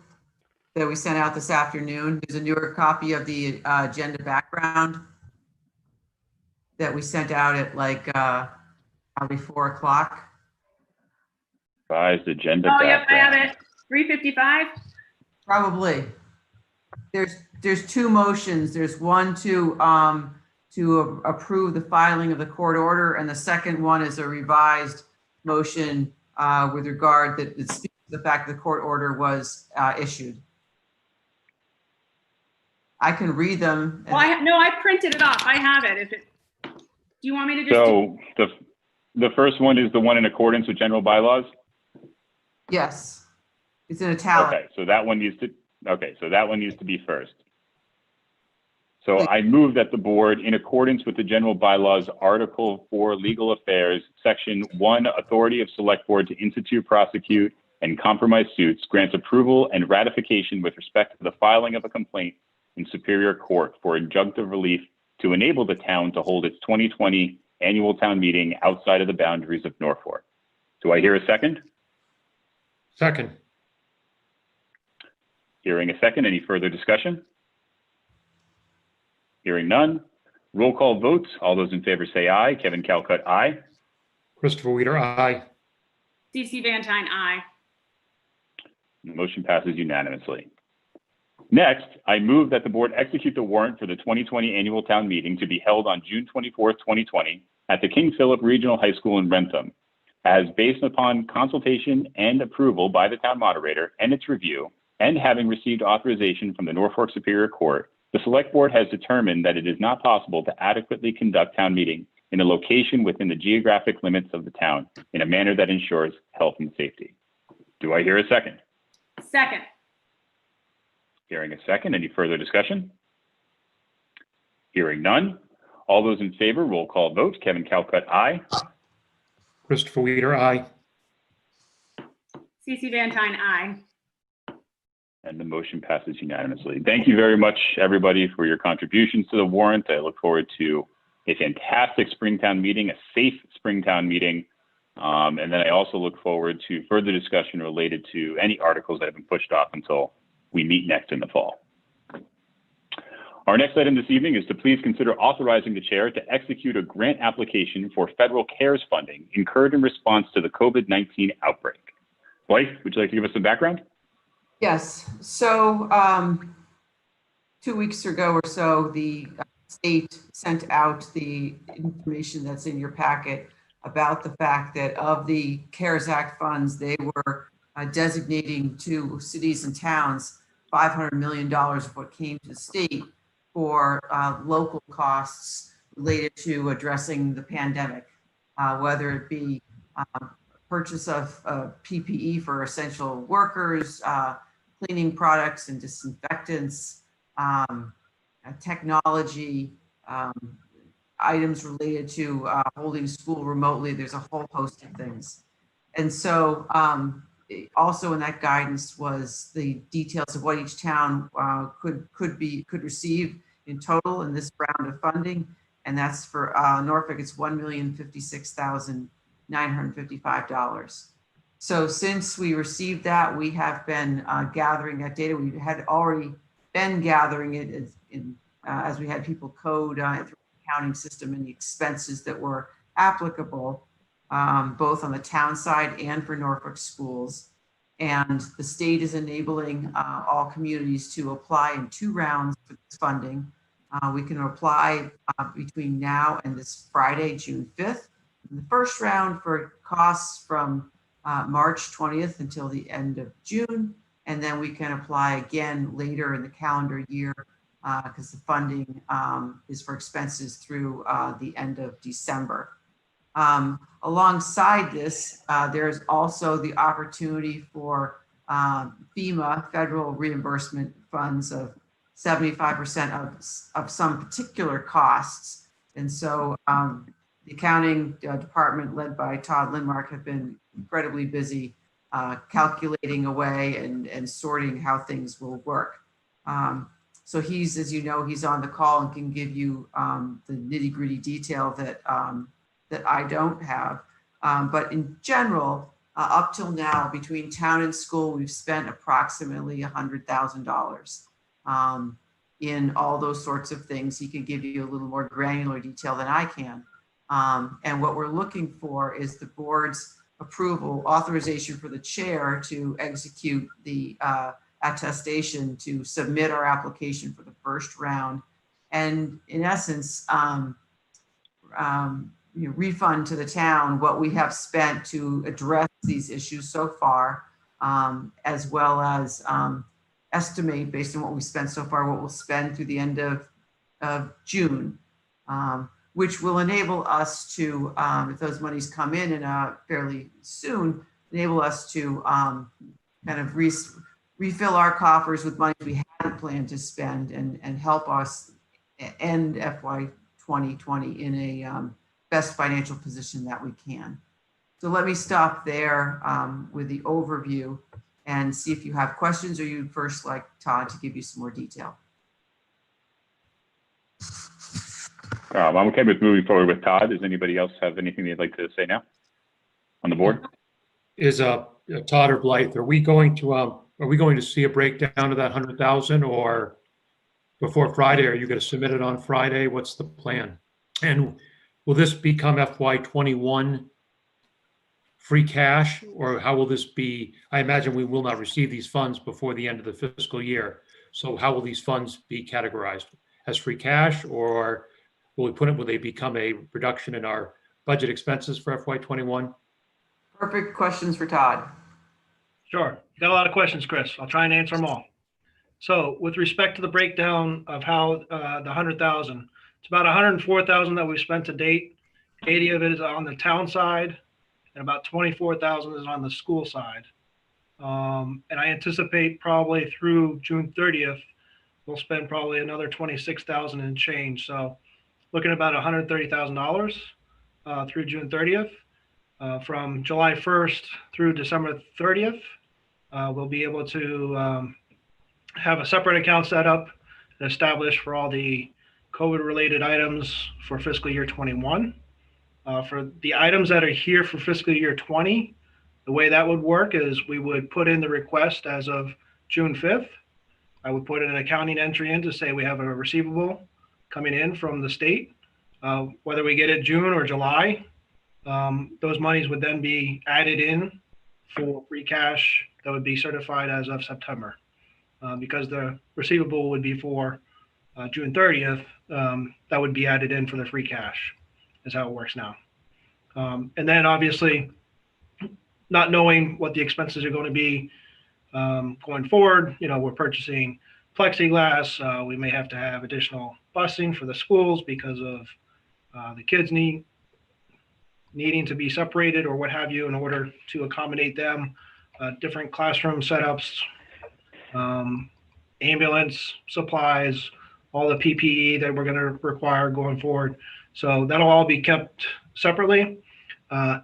that we sent out this afternoon. There's a newer copy of the agenda background that we sent out at like probably 4 o'clock. Revised agenda Oh, yep, I background. have it. 355. Probably. There's two motions. There's one to approve the filing of the court order, and the second one is a revised motion with regard that it speaks to the fact the court order was issued. I can read them. Well, I printed it off. I have it. Do you want me to just? So the first one is the one in accordance with general bylaws? Yes, it's in italic. Okay, so that one needs to be first. So I move that the board, in accordance with the general bylaws, Article 4, Legal Affairs, Section 1, Authority of Select Board to institute, prosecute, and compromise suits, grants approval and ratification with respect to the filing of a complaint in Superior Court for injunctive relief to enable the town to hold its 2020 annual town meeting outside of the boundaries of Norfolk. Do I hear a second? Second. Hearing a second, any further discussion? Hearing none. Roll call votes. All those in favor say aye. Kevin Calcutt, aye. Christopher Weider, aye. CC Van Tine, aye. The motion passes unanimously. Next, I move that the board execute the warrant for the 2020 annual town meeting to be held on June 24th, 2020 at the King Philip Regional High School in Rentham, as based upon consultation and approval by the town moderator and its review, and having received authorization from the Norfolk Superior Court, the Select Board has determined that it is not possible to adequately conduct town meeting in a location within the geographic limits of the town in a manner that ensures health and safety. Do I hear a second? Second. Hearing a second, any further discussion? Hearing none. All those in favor, roll call vote. Kevin Calcutt, aye. Christopher Weider, aye. CC Van Tine, aye. And the motion passes unanimously. Thank you very much, everybody, for your contributions to the warrant. I look forward to a fantastic Springtown meeting, a safe Springtown meeting. And then I also look forward to further discussion related to any articles that have been pushed off until we meet next in the fall. Our next item this evening is to please consider authorizing the chair to execute a grant application for federal CARES funding incurred in response to the COVID-19 outbreak. Blythe, would you like to give us some background? Yes, so 2 weeks ago or so, the state sent out the information that's in your packet about the fact that of the CARES Act funds, they were designating to cities and towns $500 million of what came to the state for local costs related to addressing the pandemic, whether it be purchase of PPE for essential workers, cleaning products and disinfectants, technology, items related to holding school remotely. There's a whole host of things. And so also in that guidance was the details of what each town could receive in total in this round of funding. And that's for Norfolk, it's $1,056,955. So since we received that, we have been gathering that data. We had already been gathering it as we had people code through the accounting system and the expenses that were applicable, both on the town side and for Norfolk schools. And the state is enabling all communities to apply in 2 rounds for this funding. We can apply between now and this Friday, June 5th. And the first round for costs from March 20th until the end of June. And then we can apply again later in the calendar year because the funding is for expenses through the end of December. Alongside this, there's also the opportunity for FEMA federal reimbursement funds of 75% of some particular costs. And so the accounting department led by Todd Lindmark have been incredibly busy calculating away and sorting how things will work. So he's, as you know, he's on the call and can give you the nitty-gritty detail that that I don't have. But in general, up till now, between town and school, we've spent approximately $100,000 in all those sorts of things. He can give you a little more granular detail than I can. And what we're looking for is the board's approval, authorization for the chair to execute the attestation to submit our application for the first round. And in essence, refund to the town what we have spent to address these issues so far, as well as estimate based on what we spent so far, what we'll spend through the end of June, which will enable us to, if those monies come in fairly soon, enable us to kind of refill our coffers with money we hadn't planned to spend and help us end FY 2020 in a best financial position that we can. So let me stop there with the overview and see if you have questions, or you'd first like Todd to give you some more detail. I'm okay with moving forward with Todd. Does anybody else have anything they'd like to say now on the board? Is Todd or Blythe, are we going to see a breakdown of that 100,000, or before Friday? Are you going to submit it on Friday? What's the plan? And will this become FY21 free cash, or how will this be? I imagine we will not receive these funds before the end of the fiscal year. So how will these funds be categorized? As free cash, or will they become a reduction in our budget expenses for FY21? Perfect questions for Todd. Sure. You got a lot of questions, Chris. I'll try and answer them all. So with respect to the breakdown of how the 100,000, it's about 104,000 that we've spent to date. 80 of it is on the town side, and about 24,000 is on the school side. And I anticipate probably through June 30th, we'll spend probably another 26,000 and change. So looking at about $130,000 through June 30th. From July 1st through December 30th, we'll be able to have a separate account set up and established for all the COVID-related items for fiscal year 21. For the items that are here for fiscal year 20, the way that would work is we would put in the request as of June 5th. I would put an accounting entry in to say we have a receivable coming in from the state. Whether we get it June or July, those monies would then be added in for free cash that would be certified as of September. Because the receivable would be for June 30th, that would be added in for the free cash, is how it works now. And then obviously, not knowing what the expenses are going to be going forward, we're purchasing plexiglass. We may have to have additional busing for the schools because of the kids needing to be separated or what have you in order to accommodate them, different classroom setups, ambulance supplies, all the PPE that we're going to require going forward. So that'll all be kept separately.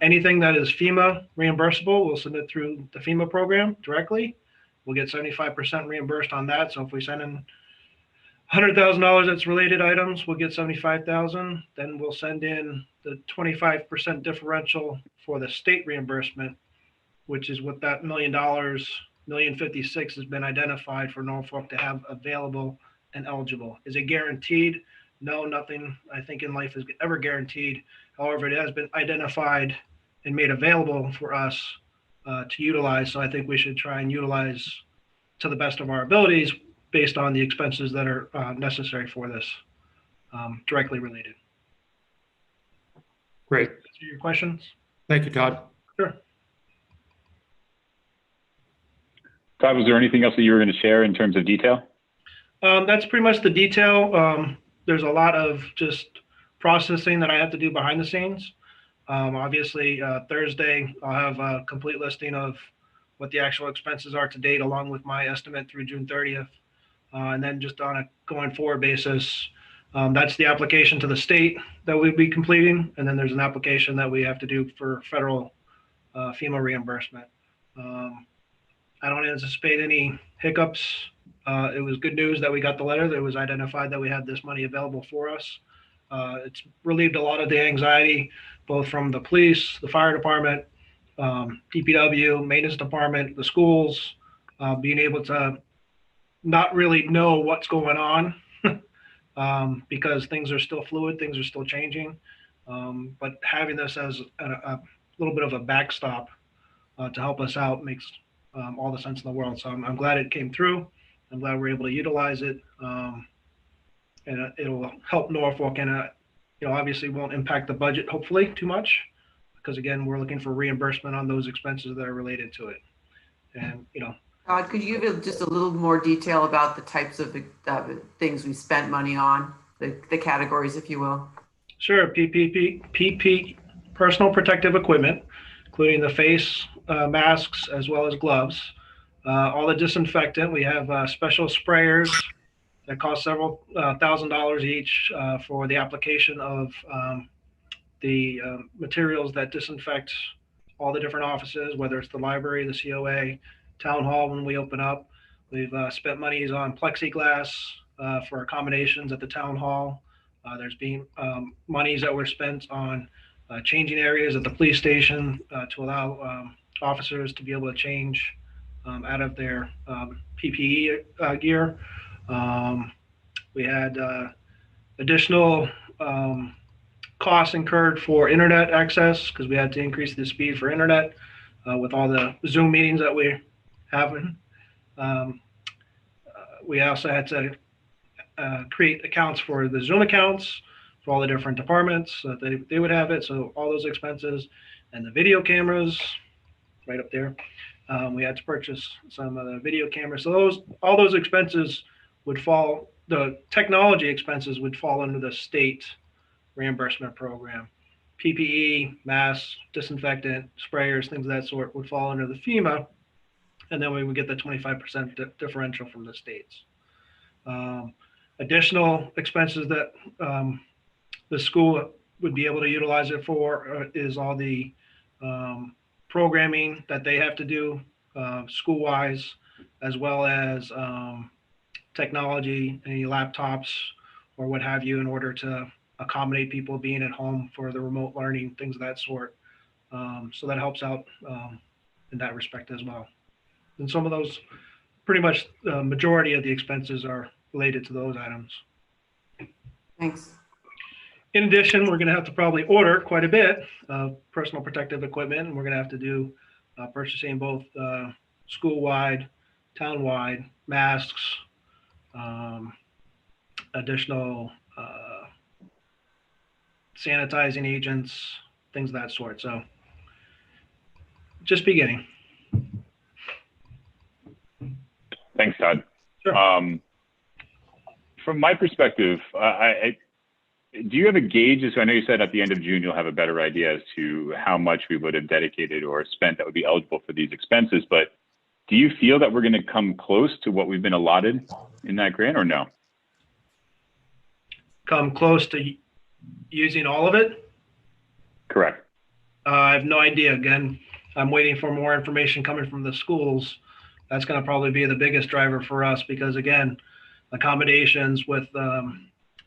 Anything that is FEMA reimbursable, we'll submit through the FEMA program directly. We'll get 75% reimbursed on that. So if we send in $100,000 that's related items, we'll get 75,000. Then we'll send in the 25% differential for the state reimbursement, which is what that $1 million, $1,056,000 has been identified for Norfolk to have available and eligible. Is it guaranteed? No, nothing I think in life is ever guaranteed. However, it has been identified and made available for us to utilize. So I think we should try and utilize to the best of our abilities based on the expenses that are necessary for this, directly related. Great. Answer your questions? Thank you, Todd. Sure. Todd, was there anything else that you were going to share in terms of detail? That's pretty much the detail. There's a lot of just processing that I have to do behind the scenes. Obviously, Thursday, I'll have a complete listing of what the actual expenses are to date, along with my estimate through June 30th. And then just on a going forward basis, that's the application to the state that we'd be completing. And then there's an application that we have to do for federal FEMA reimbursement. I don't anticipate any hiccups. It was good news that we got the letter that was identified that we had this money available for us. It's relieved a lot of the anxiety, both from the police, the fire department, DPW, maintenance department, the schools, being able to not really know what's going on because things are still fluid, things are still changing. But having this as a little bit of a backstop to help us out makes all the sense in the world. So I'm glad it came through. I'm glad we're able to utilize it. And it'll help Norfolk, and obviously won't impact the budget, hopefully, too much, because again, we're looking for reimbursement on those expenses that are related to it. And Todd, could you give just a little more detail about the types of things we spent money on, the categories, if you will? Sure. PP, personal protective equipment, including the face masks as well as gloves. All the disinfectant. We have special sprayers that cost several $1,000s each for the application of the materials that disinfect all the different offices, whether it's the library, the COA, town hall when we open up. We've spent monies on plexiglass for accommodations at the town hall. There's been monies that were spent on changing areas at the police station to allow officers to be able to change out of their PPE gear. We had additional costs incurred for internet access because we had to increase the speed for internet with all the Zoom meetings that we're having. We also had to create accounts for the Zoom accounts for all the different departments so that they would have it. So all those expenses and the video cameras right up there. We had to purchase some of the video cameras. So all those expenses would fall, the technology expenses would fall under the state reimbursement program. PPE, masks, disinfectant, sprayers, things of that sort would fall under the FEMA. And then we would get the 25% differential from the states. Additional expenses that the school would be able to utilize it for is all the programming that they have to do school-wise, as well as technology, any laptops or what have you, in order to accommodate people being at home for the remote learning, things of that sort. So that helps out in that respect as well. And some of those, pretty much the majority of the expenses are related to those items. Thanks. In addition, we're going to have to probably order quite a bit of personal protective equipment, and we're going to have to do purchasing both school-wide, town-wide masks, additional sanitizing agents, things of that sort. So just beginning. Thanks, Todd. Sure. From my perspective, do you have a gauge as to, I know you said at the end of June, you'll have a better idea as to how much we would have dedicated or spent that would be eligible for these expenses, but do you feel that we're going to come close to what we've been allotted in that grant or no? Come close to using all of it? Correct. I have no idea. Again, I'm waiting for more information coming from the schools. That's going to probably be the biggest driver for us because, again, accommodations with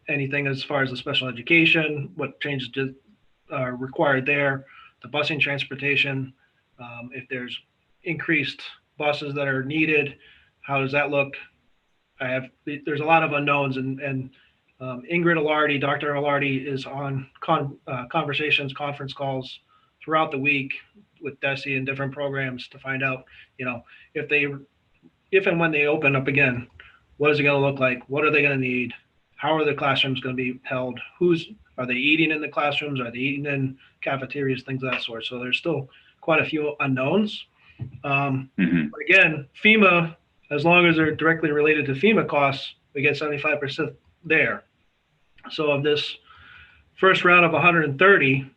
anything as far as the special education, what changes are required there, the busing transportation, if there's increased buses that are needed. How does that look? There's a lot of unknowns, and Ingrid Alardi, Dr. Alardi is on conversations, conference calls throughout the week with DESE and different programs to find out, if and when they open up again, what is it going to look like? What are they going to need? How are the classrooms going to be held? Are they eating in the classrooms? Are they eating in cafeterias? Things of that sort. So there's still quite a few unknowns. But again, FEMA, as long as they're directly related to FEMA costs, we get 75% there. So of this first round of 130,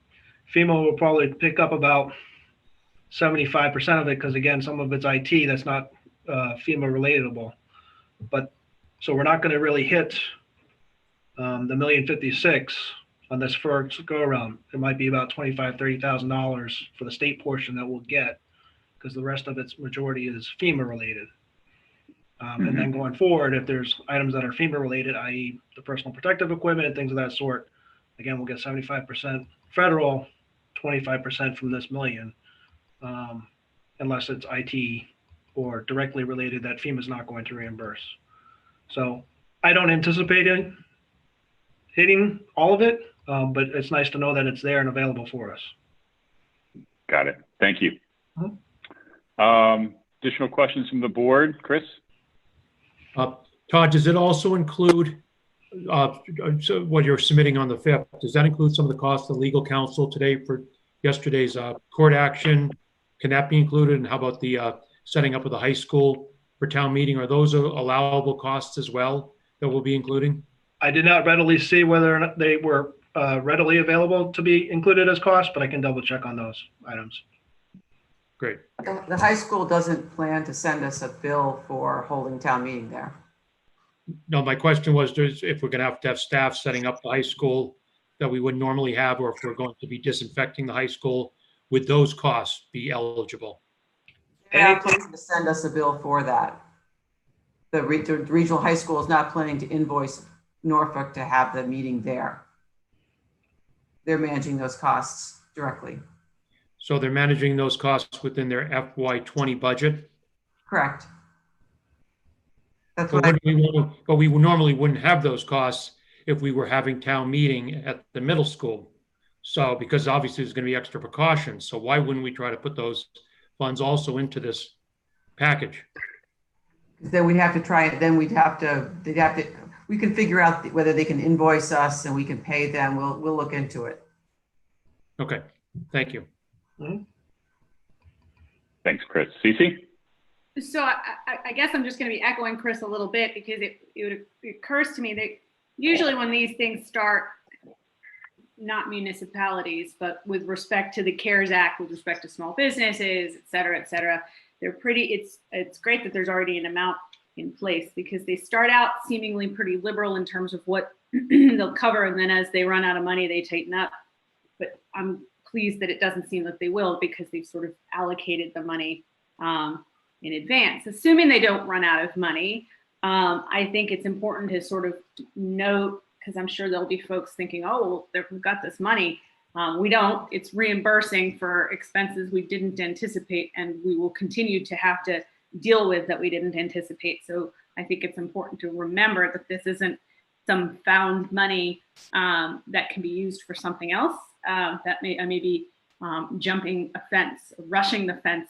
FEMA will probably pick up about 75% of it, because again, some of it's IT that's not FEMA relatable. But so we're not going to really hit the $1,056,000 on this first go around. It might be about $25,000-$30,000 for the state portion that we'll get, because the rest of its majority is FEMA related. And then going forward, if there's items that are FEMA related, i.e. the personal protective equipment, things of that sort, again, we'll get 75% federal, 25% from this million, unless it's IT or directly related that FEMA is not going to reimburse. So I don't anticipate it hitting all of it, but it's nice to know that it's there and available for us. Got it. Thank you. Additional questions from the board, Chris? Todd, does it also include so what you're submitting on the 5th? Does that include some of the costs of legal counsel today for yesterday's court action? Can that be included? And how about the setting up of the high school for town meeting? Are those allowable costs as well that we'll be including? I did not readily see whether or not they were readily available to be included as costs, but I can double check on those items. Great. The high school doesn't plan to send us a bill for holding town meeting there. No, my question was if we're going to have staff setting up the high school that we would normally have, or if we're going to be disinfecting the high school, would those costs be eligible? They're not planning to send us a bill for that. The regional high school is not planning to invoice Norfolk to have the meeting there. They're managing those costs directly. So they're managing those costs within their FY20 budget? Correct. That's But, what we normally wouldn't have those costs if we were having town meeting at the middle school. So because obviously there's going to be extra precautions. So why wouldn't we try to put those funds also into this package? Then we'd have to try it. Then we can figure out whether they can invoice us and we can pay them. We'll look into it. Okay, thank you. Thanks, Chris. Cece? So I guess I'm just going to be echoing Chris a little bit, because it occurs to me that usually when these things start, not municipalities, but with respect to the CARES Act, with respect to small businesses, et cetera, they're pretty, it's great that there's already an amount in place, because they start out seemingly pretty liberal in terms of what they'll cover. And then as they run out of money, they tighten up. But I'm pleased that it doesn't seem that they will, because they've sort of allocated the money in advance. Assuming they don't run out of money, I think it's important to sort of note, because I'm sure there'll be folks thinking, oh, well, we've got this money. We don't. It's reimbursing for expenses we didn't anticipate, and we will continue to have to deal with that we didn't anticipate. So I think it's important to remember that this isn't some found money that can be used for something else. That I may be jumping a fence, rushing the fence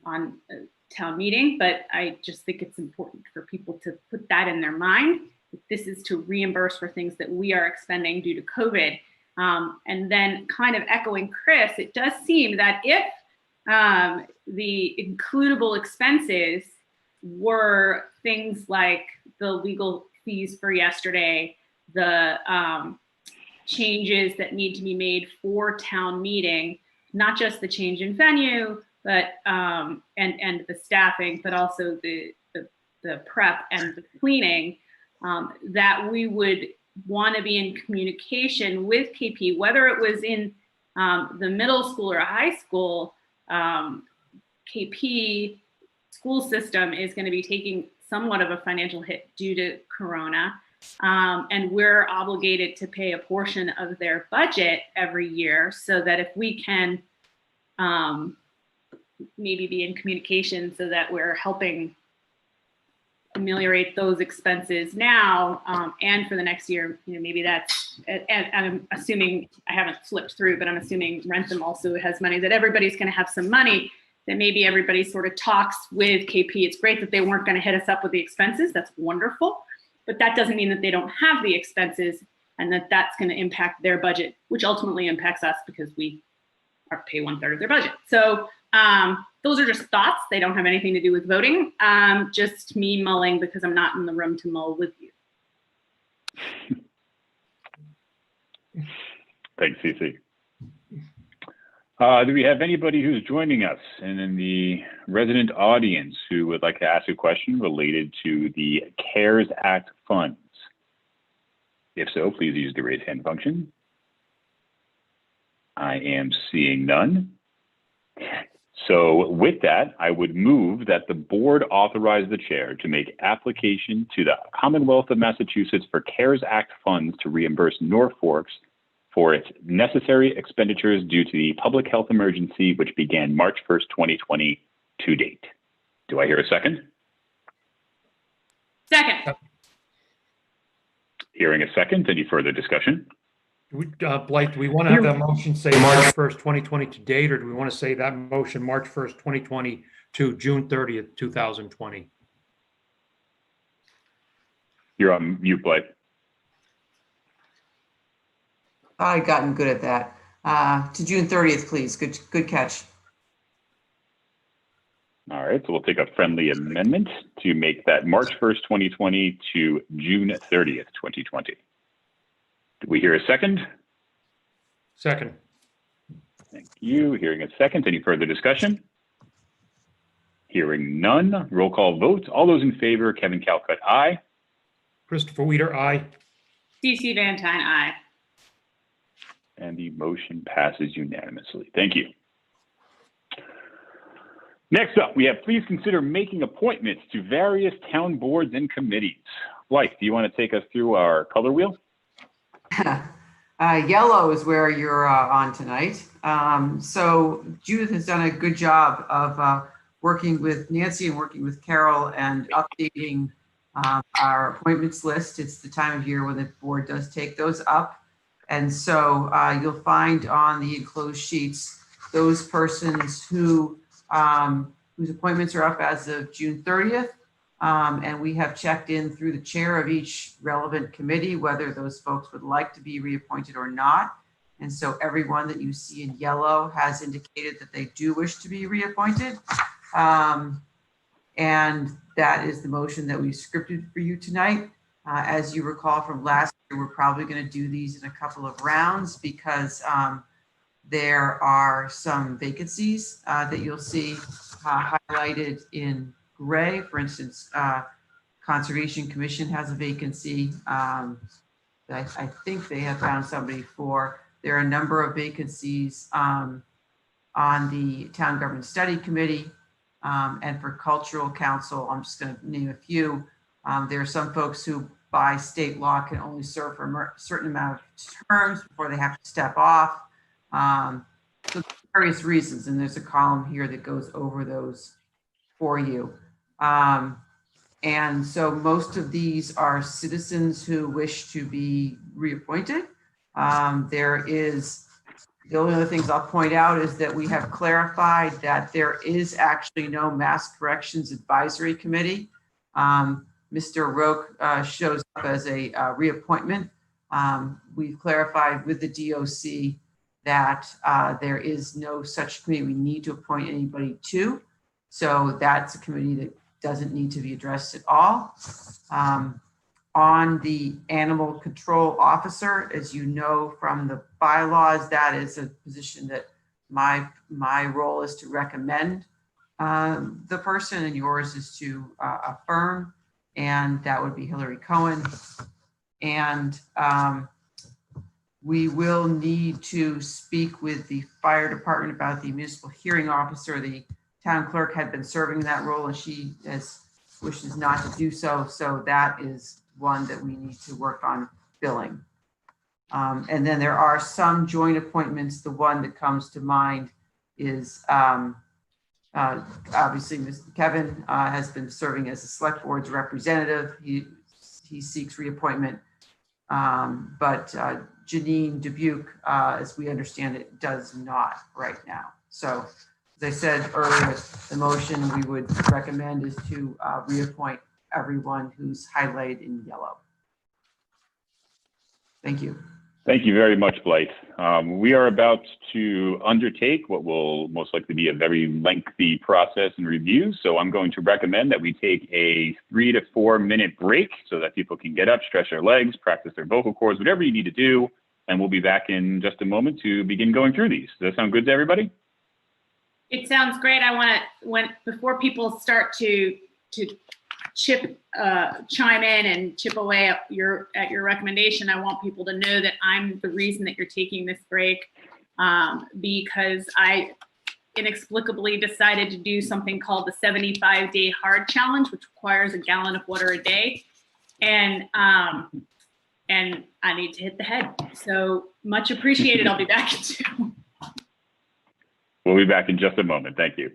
on a town meeting, but I just think it's important for people to put that in their mind. This is to reimburse for things that we are expending due to COVID. And then kind of echoing Chris, it does seem that if the includable expenses were things like the legal fees for yesterday, the changes that need to be made for town meeting, not just the change in venue, but and the staffing, but also the prep and the cleaning, that we would want to be in communication with KP, whether it was in the middle school or high school. KP school system is going to be taking somewhat of a financial hit due to Corona. And we're obligated to pay a portion of their budget every year, so that if we can maybe be in communication so that we're helping ameliorate those expenses now and for the next year. Maybe that's, and I'm assuming, I haven't flipped through, but I'm assuming Rentham also has money, that everybody's going to have some money, that maybe everybody sort of talks with KP. It's great that they weren't going to hit us up with the expenses. That's wonderful. But that doesn't mean that they don't have the expenses and that that's going to impact their budget, which ultimately impacts us because we pay 1/3 of their budget. So those are just thoughts. They don't have anything to do with voting. Just me mulling because I'm not in the room to mull with you. Thanks, Cece. Do we have anybody who's joining us and in the resident audience who would like to ask a question related to the CARES Act funds? If so, please use the raise hand function. I am seeing none. So with that, I would move that the board authorize the chair to make application to the Commonwealth of Massachusetts for CARES Act funds to reimburse Norfolk for its necessary expenditures due to the public health emergency, which began March 1st, 2020 to date. Do I hear a second? Second. Hearing a second, any further discussion? Blythe, do we want to have that motion say March 1st, 2020 to date, or do we want to say that motion March 1st, 2020 to June 30th, 2020? You're on mute, Blythe. I've gotten good at that. To June 30th, please. Good catch. All right, so we'll take a friendly amendment to make that March 1st, 2020 to June 30th, 2020. Do we hear a second? Second. Thank you. Hearing a second. Any further discussion? Hearing none. Roll call vote. All those in favor, Kevin Calcutt, aye. Christopher Weider, aye. CC Van Tine, aye. And the motion passes unanimously. Thank you. Next up, we have please consider making appointments to various town boards and committees. Blythe, do you want to take us through our color wheel? Yellow is where you're on tonight. So Judith has done a good job of working with Nancy and working with Carol and updating our appointments list. It's the time of year when the board does take those up. And so you'll find on the enclosed sheets those persons who whose appointments are up as of June 30th. And we have checked in through the chair of each relevant committee, whether those folks would like to be reappointed or not. And so everyone that you see in yellow has indicated that they do wish to be reappointed. And that is the motion that we scripted for you tonight. As you recall from last year, we're probably going to do these in a couple of rounds because there are some vacancies that you'll see highlighted in gray. For instance, Conservation Commission has a vacancy that I think they have found somebody for. There are a number of vacancies on the Town Government Study Committee and for Cultural Council. I'm just going to name a few. There are some folks who by state law can only serve for a certain amount of terms before they have to step off. So various reasons, and there's a column here that goes over those for you. And so most of these are citizens who wish to be reappointed. There is, the only other things I'll point out is that we have clarified that there is actually no Mass Corrections Advisory Committee. Mr. Roque shows up as a reappointment. We've clarified with the DOC that there is no such committee we need to appoint anybody to. So that's a committee that doesn't need to be addressed at all. On the animal control officer, as you know from the bylaws, that is a position that my role is to recommend the person, and yours is to affirm, and that would be Hillary Cohen. And we will need to speak with the fire department about the municipal hearing officer. The town clerk had been serving that role and she wishes not to do so. So that is one that we need to work on filling. And then there are some joint appointments. The one that comes to mind is Obviously, Kevin has been serving as the select board's representative. He seeks reappointment. But Janine Dubuque, as we understand it, does not right now. So as I said earlier, the motion we would recommend is to reappoint everyone who's highlighted in yellow. Thank you. Thank you very much, Blythe. We are about to undertake what will most likely be a very lengthy process and review. So I'm going to recommend that we take a 3 to 4 minute break so that people can get up, stretch their legs, practice their vocal cords, whatever you need to do. And we'll be back in just a moment to begin going through these. Does that sound good to everybody? It sounds great. I want to, before people start to chime in and chip away at your recommendation, I want people to know that I'm the reason that you're taking this break, because I inexplicably decided to do something called the 75-day hard challenge, which requires a gallon of water a day, and I need to hit the head. So much appreciated. I'll be back in 2. We'll be back in just a moment. Thank you.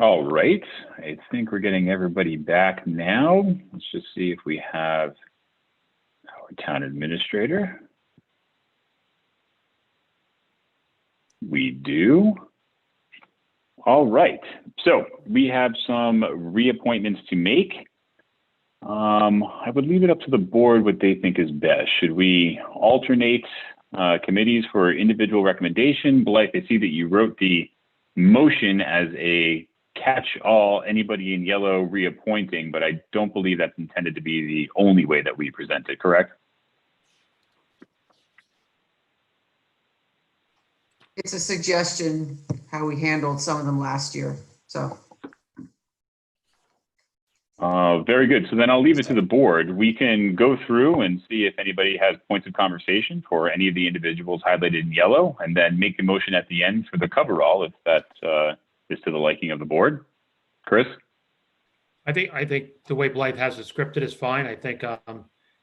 All right, I think we're getting everybody back now. Let's just see if we have our town administrator. We do. All right, so we have some reappointments to make. I would leave it up to the board what they think is best. Should we alternate committees for individual recommendation? Blythe, I see that you wrote the motion as a catch-all, anybody in yellow reappointing, but I don't believe that's intended to be the only way that we present it, correct? It's a suggestion how we handled some of them last year. So. Very good. So then I'll leave it to the board. We can go through and see if anybody has points of conversation for any of the individuals highlighted in yellow, and then make the motion at the end for the coverall if that is to the liking of the board. Chris? I think the way Blythe has it scripted is fine. I think,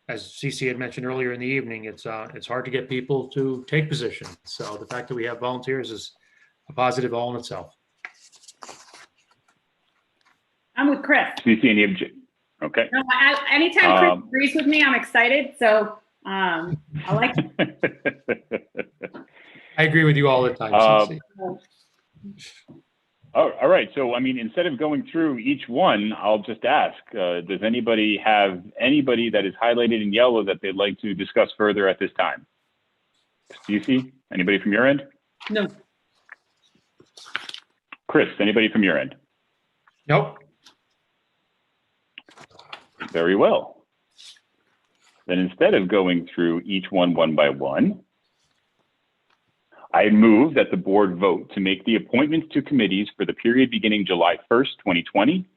as CC had mentioned earlier in the evening, it's hard to get people to take positions. So the fact that we have volunteers is a positive all in itself. I'm with Chris. Do you see any objection? Okay. No, anytime Chris agrees with me, I'm excited. So I like it. I agree with you all the time, CC. All right. So, I mean, instead of going through each one, I'll just ask, does anybody have anybody that is highlighted in yellow that they'd like to discuss further at this time? Do you see anybody from your end? No. Chris, anybody from your end? Nope. Very well. Then instead of going through each one by one, I move that the board vote to make the appointments to committees for the period beginning July 1st, 2020,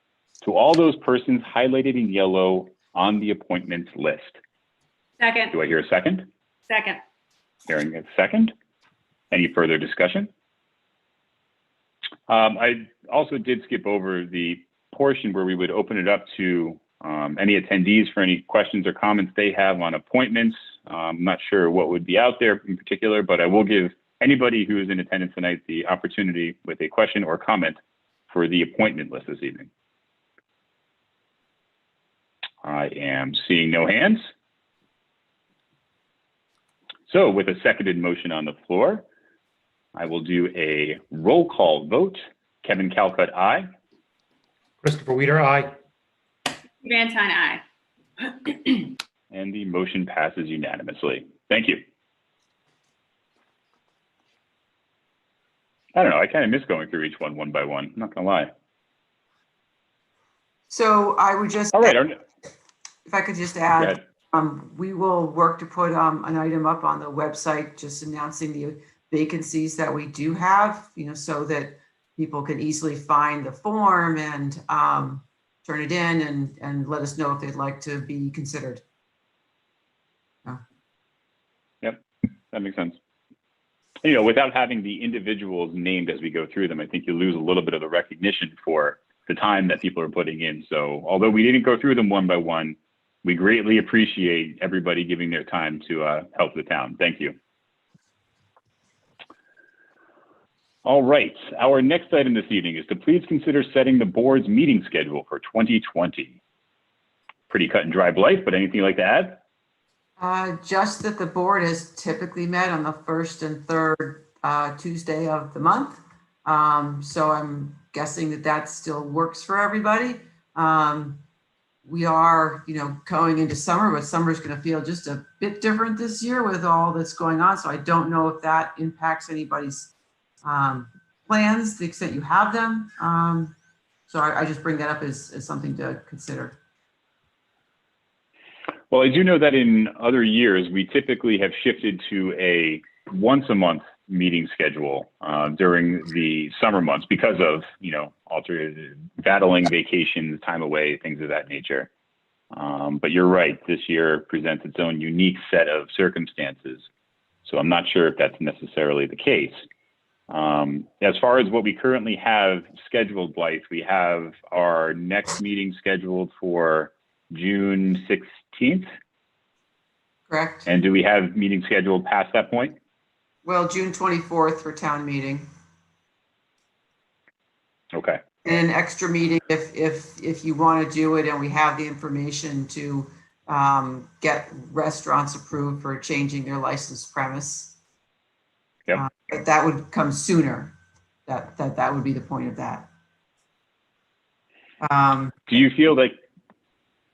to all those persons highlighted in yellow on the appointments list. Second. Do I hear a second? Second. Hearing a second. Any further discussion? I also did skip over the portion where we would open it up to any attendees for any questions or comments they have on appointments. I'm not sure what would be out there in particular, but I will give anybody who is in attendance tonight the opportunity with a question or comment for the appointment list this evening. I am seeing no hands. So with a seconded motion on the floor, I will do a roll call vote. Kevin Calcutt, aye. Christopher Weider, aye. Van Tine, aye. And the motion passes unanimously. Thank you. I don't know, I kind of miss going through each one by one, I'm not gonna lie. So I would just, All right, if I could just go add, ahead. we will work to put an item up on the website, just announcing the vacancies that we do have, so that people can easily find the form and turn it in and let us know if they'd like to be considered. Yep, that makes sense. Without having the individuals named as we go through them, I think you lose a little bit of the recognition for the time that people are putting in. So although we didn't go through them one by one, we greatly appreciate everybody giving their time to help the town. Thank you. All right, our next item this evening is to please consider setting the board's meeting schedule for 2020. Pretty cut and dry, Blythe, but anything you'd like to add? Just that the board has typically met on the first and third Tuesday of the month. So I'm guessing that still works for everybody. We are, going into summer, but summer's going to feel just a bit different this year with all that's going on. So I don't know if that impacts anybody's plans to the extent you have them. So I just bring that up as something to consider. Well, I do know that in other years, we typically have shifted to a once a month meeting schedule during the summer months because of, alternative battling vacations, time away, things of that nature. But you're right, this year presents its own unique set of circumstances. So I'm not sure if that's necessarily the case. As far as what we currently have scheduled, Blythe, we have our next meeting scheduled for June 16th. Correct. And do we have meetings scheduled past that point? Well, June 24th for town meeting. Okay. And an extra meeting if you want to do it and we have the information to get restaurants approved for changing their licensed premise. Yep. But that would come sooner. That would be the point of that. Do you feel like,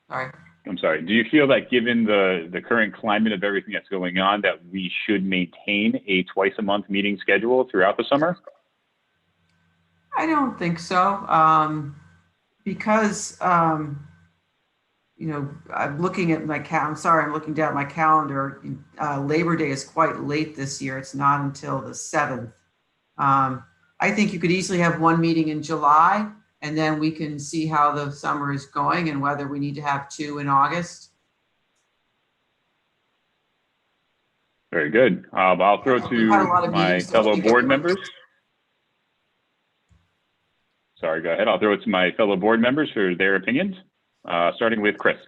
Sorry. I'm sorry, do you feel that given the current climate of everything that's going on, that we should maintain a twice a month meeting schedule throughout the summer? I don't think so. Because, I'm looking at my I'm sorry, I'm looking down at my calendar. Labor Day is quite late this year. It's not until the 7th. I think you could easily have one meeting in July, and then we can see how the summer is going and whether we need to have two in August. Very good. I'll throw to my fellow board members. Sorry, go ahead. I'll throw it to my fellow board members for their opinions, starting with Chris.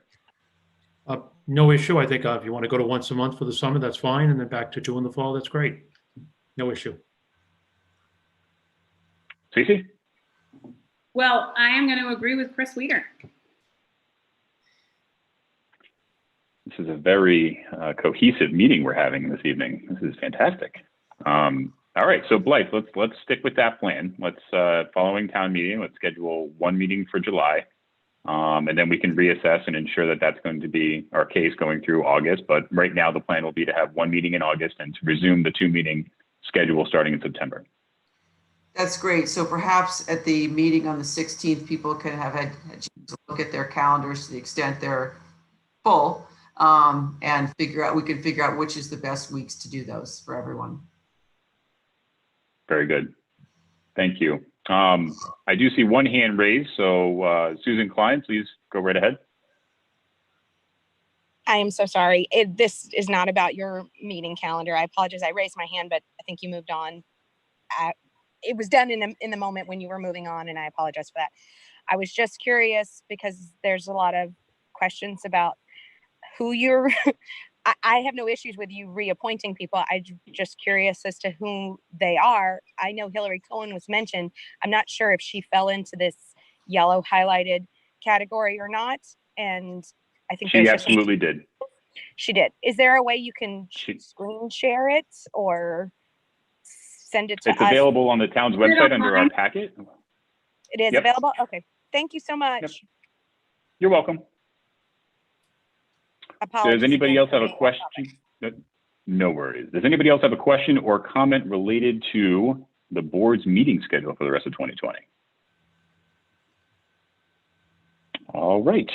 No issue. I think if you want to go to once a month for the summer, that's fine. And then back to two in the fall, that's great. No issue. Cece? Well, I am going to agree with Chris Weider. This is a very cohesive meeting we're having this evening. This is fantastic. All right, so Blythe, let's stick with that plan. Let's following town meeting, let's schedule one meeting for July, and then we can reassess and ensure that that's going to be our case going through August. But right now, the plan will be to have one meeting in August and to resume the two meeting schedule starting in September. That's great. So perhaps at the meeting on the 16th, people can have had a chance to look at their calendars to the extent they're full, and we can figure out which is the best weeks to do those for everyone. Very good. Thank you. I do see one hand raised. So Susan Klein, please go right ahead. I am so sorry. This is not about your meeting calendar. I apologize. I raised my hand, but I think you moved on. It was done in the moment when you were moving on, and I apologize for that. I was just curious because there's a lot of questions about who you're. I have no issues with you reappointing people. I'm just curious as to who they are. I know Hillary Cohen was mentioned. I'm not sure if she fell into this yellow highlighted category or not. And I think she absolutely did. She did. Is there a way you can screen share it or send it to us? It's available on the town's website under our packet. It is available? Okay. Thank you so much. Yep. You're welcome. Apologies. Does anybody else have a question? No worries. Does anybody else have a question or comment related to the board's meeting schedule for the rest of 2020? All right.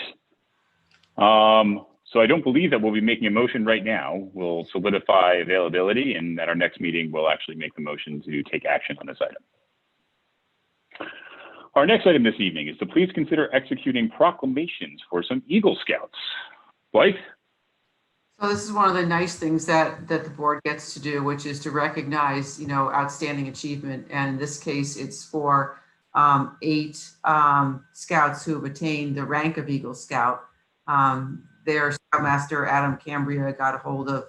So I don't believe that we'll be making a motion right now. We'll solidify availability, and at our next meeting, we'll actually make the motion to take action on this item. Our next item this evening is to please consider executing proclamations for some Eagle Scouts. Blythe? So this is one of the nice things that the board gets to do, which is to recognize, outstanding achievement. And in this case, it's for 8 scouts who have attained the rank of Eagle Scout. Their Scoutmaster, Adam Cambria, got a hold of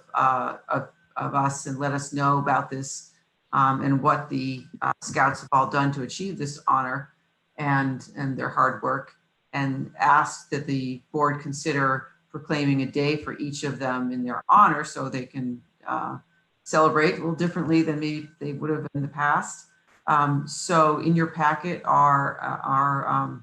us and let us know about this and what the scouts have all done to achieve this honor and their hard work, and asked that the board consider proclaiming a day for each of them in their honor so they can celebrate a little differently than maybe they would have in the past. So in your packet are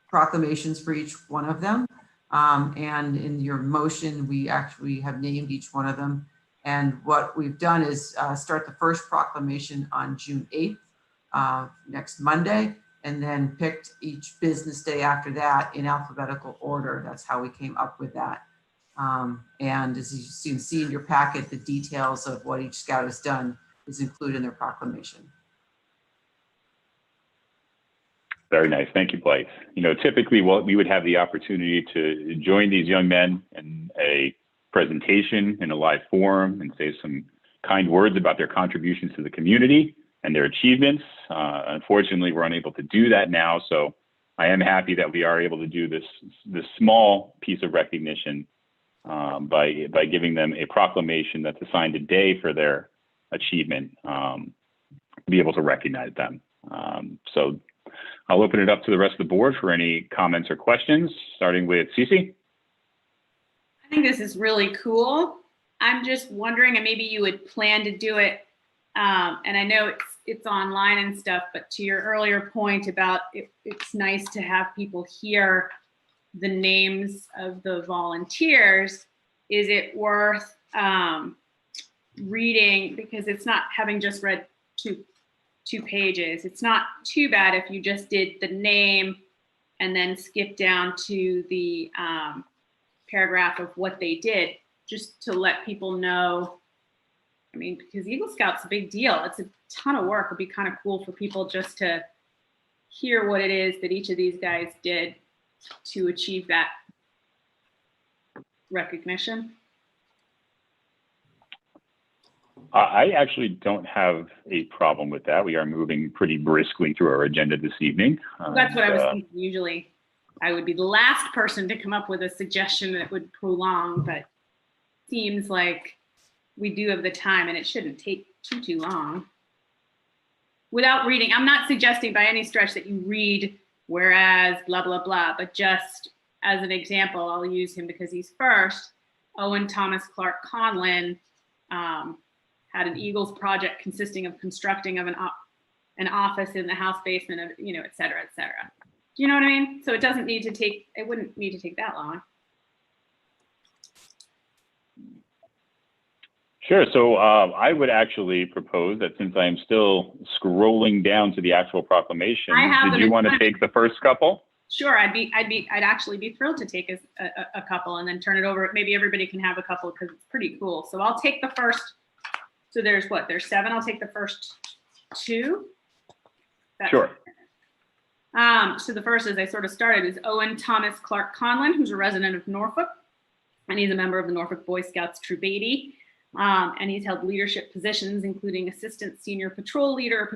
proclamations for each one of them. And in your motion, we actually have named each one of them. And what we've done is start the first proclamation on June 8th, next Monday, and then picked each business day after that in alphabetical order. That's how we came up with that. And as you can see in your packet, the details of what each scout has done is included in their proclamation. Very nice. Thank you, Blythe. Typically we would have the opportunity to join these young men in a presentation in a live forum and say some kind words about their contributions to the community and their achievements. Unfortunately, we're unable to do that now. So I am happy that we are able to do this small piece of recognition by giving them a proclamation that's assigned a day for their achievement, to be able to recognize them. So I'll open it up to the rest of the board for any comments or questions, starting with Cece. I think this is really cool. I'm just wondering, and maybe you would plan to do it, and I know it's online and stuff, but to your earlier point about it's nice to have people hear the names of the volunteers. Is it worth reading, because it's not, having just read two pages, it's not too bad if you just did the name and then skip down to the paragraph of what they did, just to let people know. I mean, because Eagle Scout's a big deal. It's a ton of work. It'd be kind of cool for people just to hear what it is that each of these guys did to achieve that recognition. I actually don't have a problem with that. We are moving pretty briskly through our agenda this evening. That's what I was thinking. Usually I would be the last person to come up with a suggestion that would prolong, but seems like we do have the time and it shouldn't take too long. Without reading, I'm not suggesting by any stretch that you read whereas blah, blah, blah, but just as an example, I'll use him because he's first. Owen Thomas Clark Conlin had an Eagles project consisting of constructing of an office in the house basement of, et cetera, et cetera. Do you know what I mean? So it wouldn't need to take that long. Sure. So I would actually propose that since I am still scrolling down to the actual proclamation, did you want to take the first couple? Sure, I'd actually be thrilled to take a couple and then turn it over. Maybe everybody can have a couple because it's pretty cool. So I'll take the first. So there's 7. I'll take the first 2. Sure. So the first, as I sort of started, is Owen Thomas Clark Conlon, who's a resident of Norfolk, and he's a member of the Norfolk Boy Scouts Troop 80. And he's held leadership positions, including assistant senior patrol leader,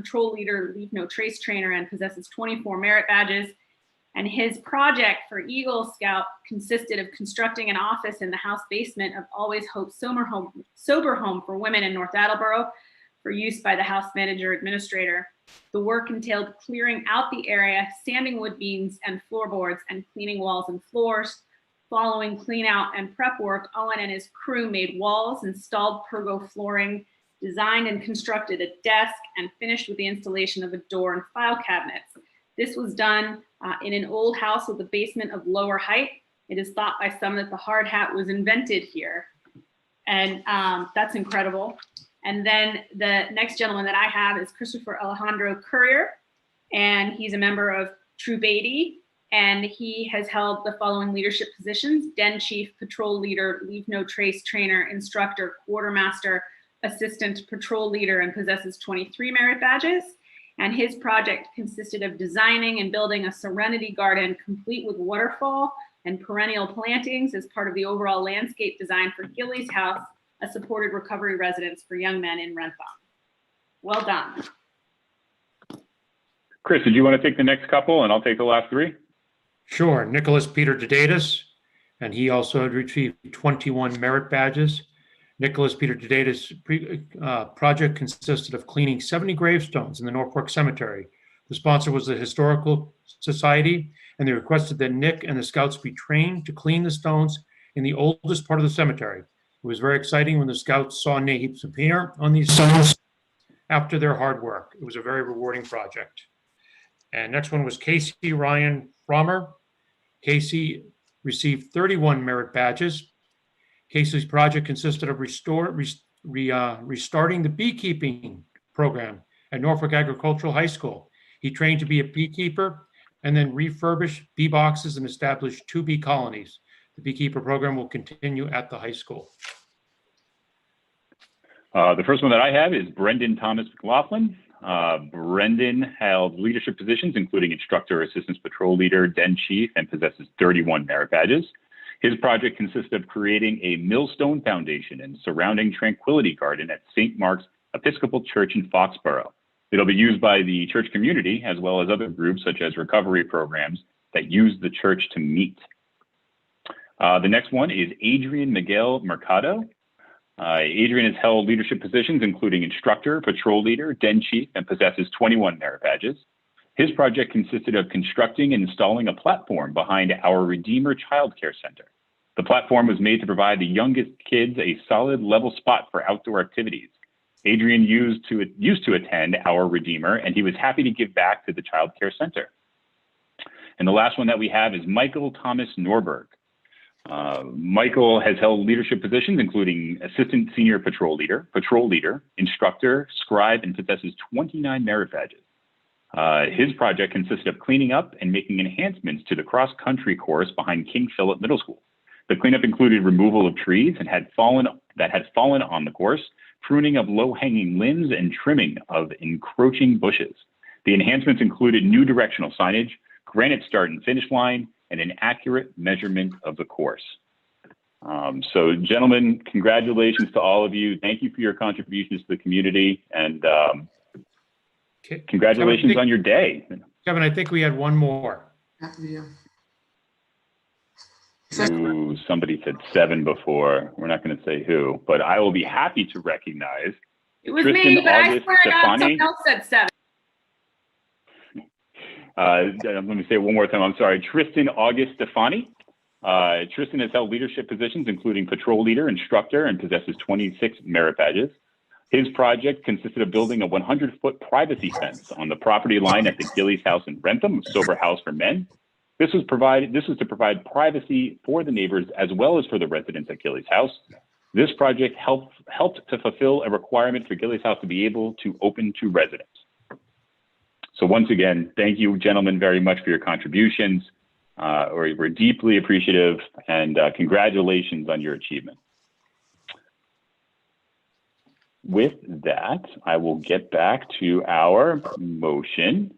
leave no trace trainer, and possesses 24 merit badges. And his project for Eagle Scout consisted of constructing an office in the house basement of Always Hope Sober Home for women in North Attleboro for use by the house manager administrator. The work entailed clearing out the area, sanding wood beams and floorboards, and cleaning walls and floors. Following clean out and prep work, Owen and his crew made walls, installed pergo flooring, designed and constructed a desk, and finished with the installation of a door and file cabinets. This was done in an old house with a basement of lower height. It is thought by some that the hard hat was invented here. And that's incredible. And then the next gentleman that I have is Christopher Alejandro Courier, and he's a member of Troop 80. And he has held the following leadership positions: Den Chief, Patrol Leader, Leave No Trace Trainer, Instructor, Quartermaster, Assistant Patrol Leader, and possesses 23 merit badges. And his project consisted of designing and building a serenity garden complete with waterfall and perennial plantings as part of the overall landscape design for Gillies House, a supported recovery residence for young men in Rentham. Well done. Chris, did you want to take the next couple and I'll take the last 3? Sure. Nicholas Peter Dedatus, and he also had received 21 merit badges. Nicholas Peter Dedatus' project consisted of cleaning 70 gravestones in the Norfolk Cemetery. The sponsor was the Historical Society, and they requested that Nick and the scouts be trained to clean the stones in the oldest part of the cemetery. It was very exciting when the scouts saw names appear on these stones after their hard work. It was a very rewarding project. And next one was Casey Ryan Frommer. Casey received 31 merit badges. Casey's project consisted of restarting the beekeeping program at Norfolk Agricultural High School. He trained to be a beekeeper and then refurbished bee boxes and established 2 bee colonies. The beekeeper program will continue at the high school. The first one that I have is Brendan Thomas McLaughlin. Brendan held leadership positions, including instructor, assistant patrol leader, den chief, and possesses 31 merit badges. His project consists of creating a millstone foundation and surrounding tranquility garden at St. Mark's Episcopal Church in Foxborough. It'll be used by the church community as well as other groups such as recovery programs that use the church to meet. The next one is Adrian Miguel Mercado. Adrian has held leadership positions, including instructor, patrol leader, den chief, and possesses 21 merit badges. His project consisted of constructing and installing a platform behind our Redeemer Child Care Center. The platform was made to provide the youngest kids a solid level spot for outdoor activities. Adrian used to attend our Redeemer, and he was happy to give back to the Child Care Center. And the last one that we have is Michael Thomas Norberg. Michael has held leadership positions, including assistant senior patrol leader, instructor, scribe, and possesses 29 merit badges. His project consisted of cleaning up and making enhancements to the cross-country course behind King Philip Middle School. The cleanup included removal of trees that had fallen on the course, pruning of low-hanging limbs, and trimming of encroaching bushes. The enhancements included new directional signage, granite start and finish line, and an accurate measurement of the course. So gentlemen, congratulations to all of you. Thank you for your contributions to the community, and congratulations on your day. Kevin, I think we had one more. Ooh, somebody said 7 before. We're not going to say who, but I will be happy to recognize. It was Tristan me, but I August swear to God, Stefani. someone else said 7. Let me say it one more time. I'm sorry. Tristan August Stefani. Tristan has held leadership positions, including patrol leader, instructor, and possesses 26 merit badges. His project consisted of building a 100-foot privacy fence on the property line at the Gillies House in Rentham, a sober house for men. This was to provide privacy for the neighbors as well as for the residents at Gillies House. This project helped to fulfill a requirement for Gillies House to be able to open to residents. So once again, thank you, gentlemen, very much for your contributions. We're deeply appreciative, and congratulations on your achievement. With that, I will get back to our motion.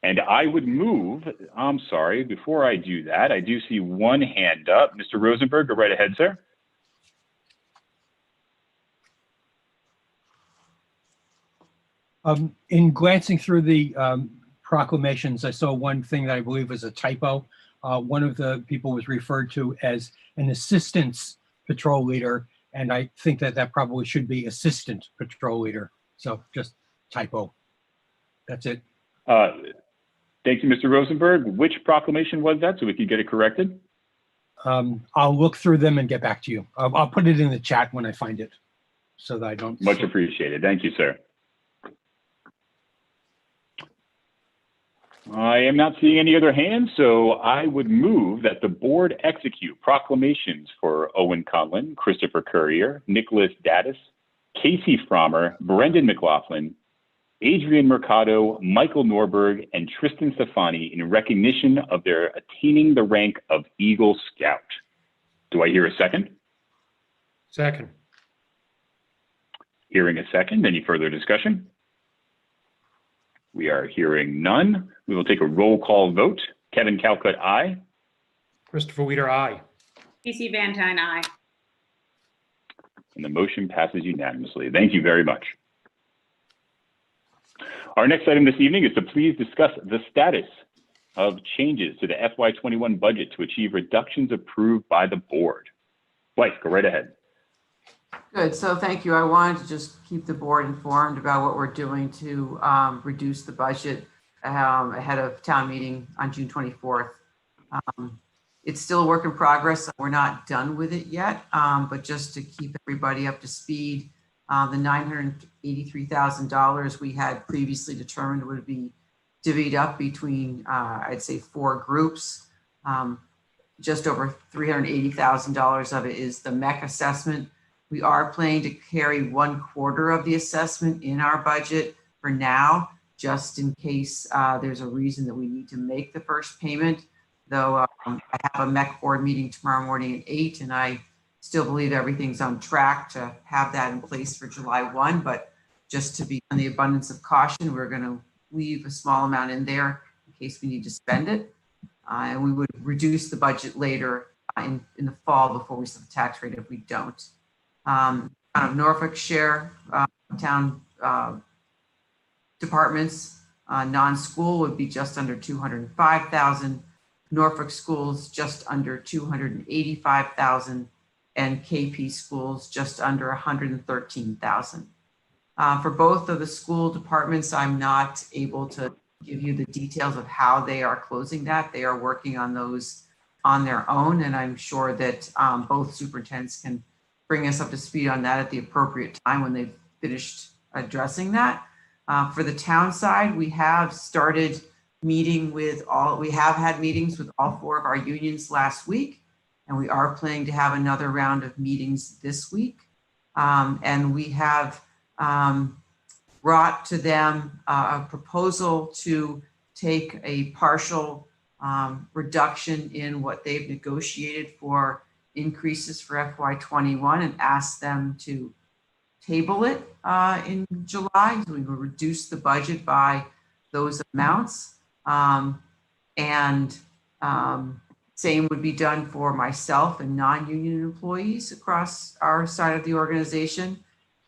And I would move, I'm sorry, before I do that, I do see one hand up. Mr. Rosenberg, go right ahead, sir. In glancing through the proclamations, I saw one thing that I believe was a typo. One of the people was referred to as an assistance patrol leader, and I think that that probably should be assistant patrol leader. So just typo. That's it. Thank you, Mr. Rosenberg. Which proclamation was that so we can get it corrected? I'll look through them and get back to you. I'll put it in the chat when I find it so that I don't. Much appreciated. Thank you, sir. I am not seeing any other hands, so I would move that the board execute proclamations for Owen Conlon, Christopher Currier, Nicholas Dattis, Casey Frommer, Brendan McLaughlin, Adrian Mercado, Michael Norberg, and Tristan Stefani in recognition of their attaining the rank of Eagle Scout. Do I hear a second? Second. Hearing a second. Any further discussion? We are hearing none. We will take a roll call vote. Kevin Calcutt, aye. Christopher Weider, aye. Casey Van Tine, aye. And the motion passes unanimously. Thank you very much. Our next item this evening is to please discuss the status of changes to the FY21 budget to achieve reductions approved by the board. Blythe, go right ahead. Good. So thank you. I wanted to just keep the board informed about what we're doing to reduce the budget ahead of town meeting on June 24th. It's still a work in progress. We're not done with it yet, but just to keep everybody up to speed, the $983,000 we had previously determined would be divvied up between, I'd say, 4 groups. Just over $380,000 of it is the MEC assessment. We are planning to carry 1/4 of the assessment in our budget for now, just in case there's a reason that we need to make the first payment. Though I have a MEC board meeting tomorrow morning at 8, and I still believe everything's on track to have that in place for July 1. But just to be on the abundance of caution, we're going to leave a small amount in there in case we need to spend it. And we would reduce the budget later in the fall before we set the tax rate if we don't. Kind of Norfolk share town departments, non-school would be just under 205,000. Norfolk schools just under 285,000, and KP schools just under 113,000. For both of the school departments, I'm not able to give you the details of how they are closing that. They are working on those on their own, and I'm sure that both superintendents can bring us up to speed on that at the appropriate time when they've finished addressing that. For the town side, we have started meeting with we have had meetings with all 4 of our unions last week, and we are planning to have another round of meetings this week. And we have brought to them a proposal to take a partial reduction in what they've negotiated for increases for FY21 and ask them to table it in July. So we will reduce the budget by those amounts. Same would be done for myself and non-union employees across our side of the organization.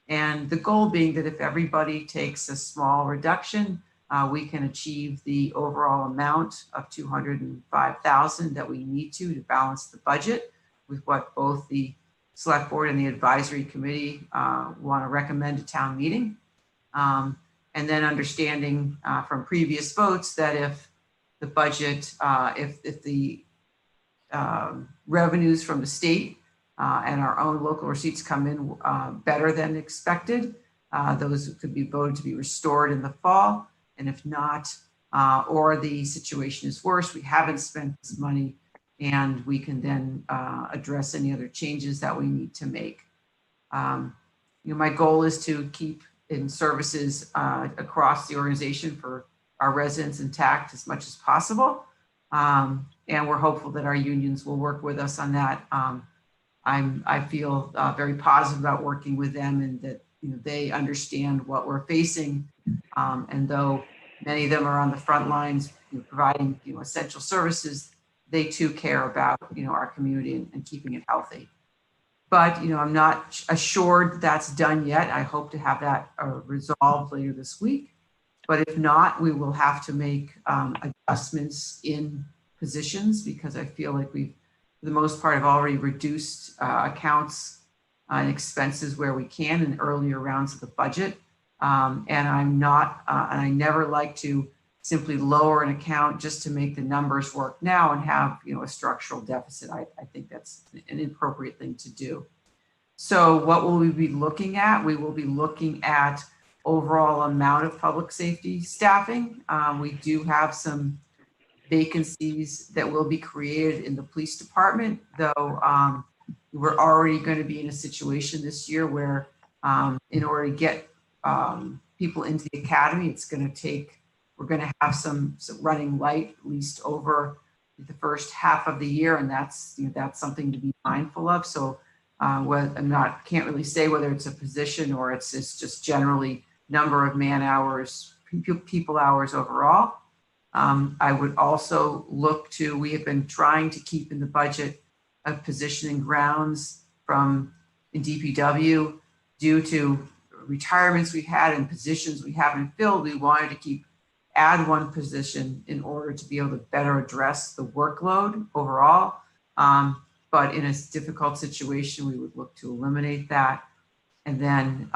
And the goal being that if everybody takes a small reduction, we can achieve the overall amount of $205,000 that we need to balance the budget with what both the select board and the advisory committee want to recommend to town meeting. And then understanding from previous votes that if the budget, if the revenues from the state and our own local receipts come in better than expected, those could be voted to be restored in the fall. And if not, or the situation is worse, we haven't spent this money, and we can then address any other changes that we need to make. My goal is to keep in services across the organization for our residents intact as much as possible. And we're hopeful that our unions will work with us on that. I feel very positive about working with them, and that they understand what we're facing. And though many of them are on the front lines providing essential services, they too care about our community and keeping it healthy. But I'm not assured that's done yet. I hope to have that resolved later this week. But if not, we will have to make adjustments in positions, because I feel like we've, for the most part, have already reduced accounts and expenses where we can in earlier rounds of the budget. And I'm not, and I never like to simply lower an account just to make the numbers work now and have a structural deficit. I think that's an inappropriate thing to do. So what will we be looking at? We will be looking at overall amount of public safety staffing. We do have some vacancies that will be created in the police department, though we're already going to be in a situation this year where in order to get people into the academy, it's going to take, we're going to have some running light, at least over the first half of the year. And that's, that's something to be mindful of. So can't really say whether it's a position or it's just generally number of man hours, people hours overall. I would also look to, we have been trying to keep in the budget a position in grounds in DPW due to retirements we had and positions we haven't filled. We wanted to add one position in order to be able to better address the workload overall. But in a difficult situation, we would look to eliminate that. And then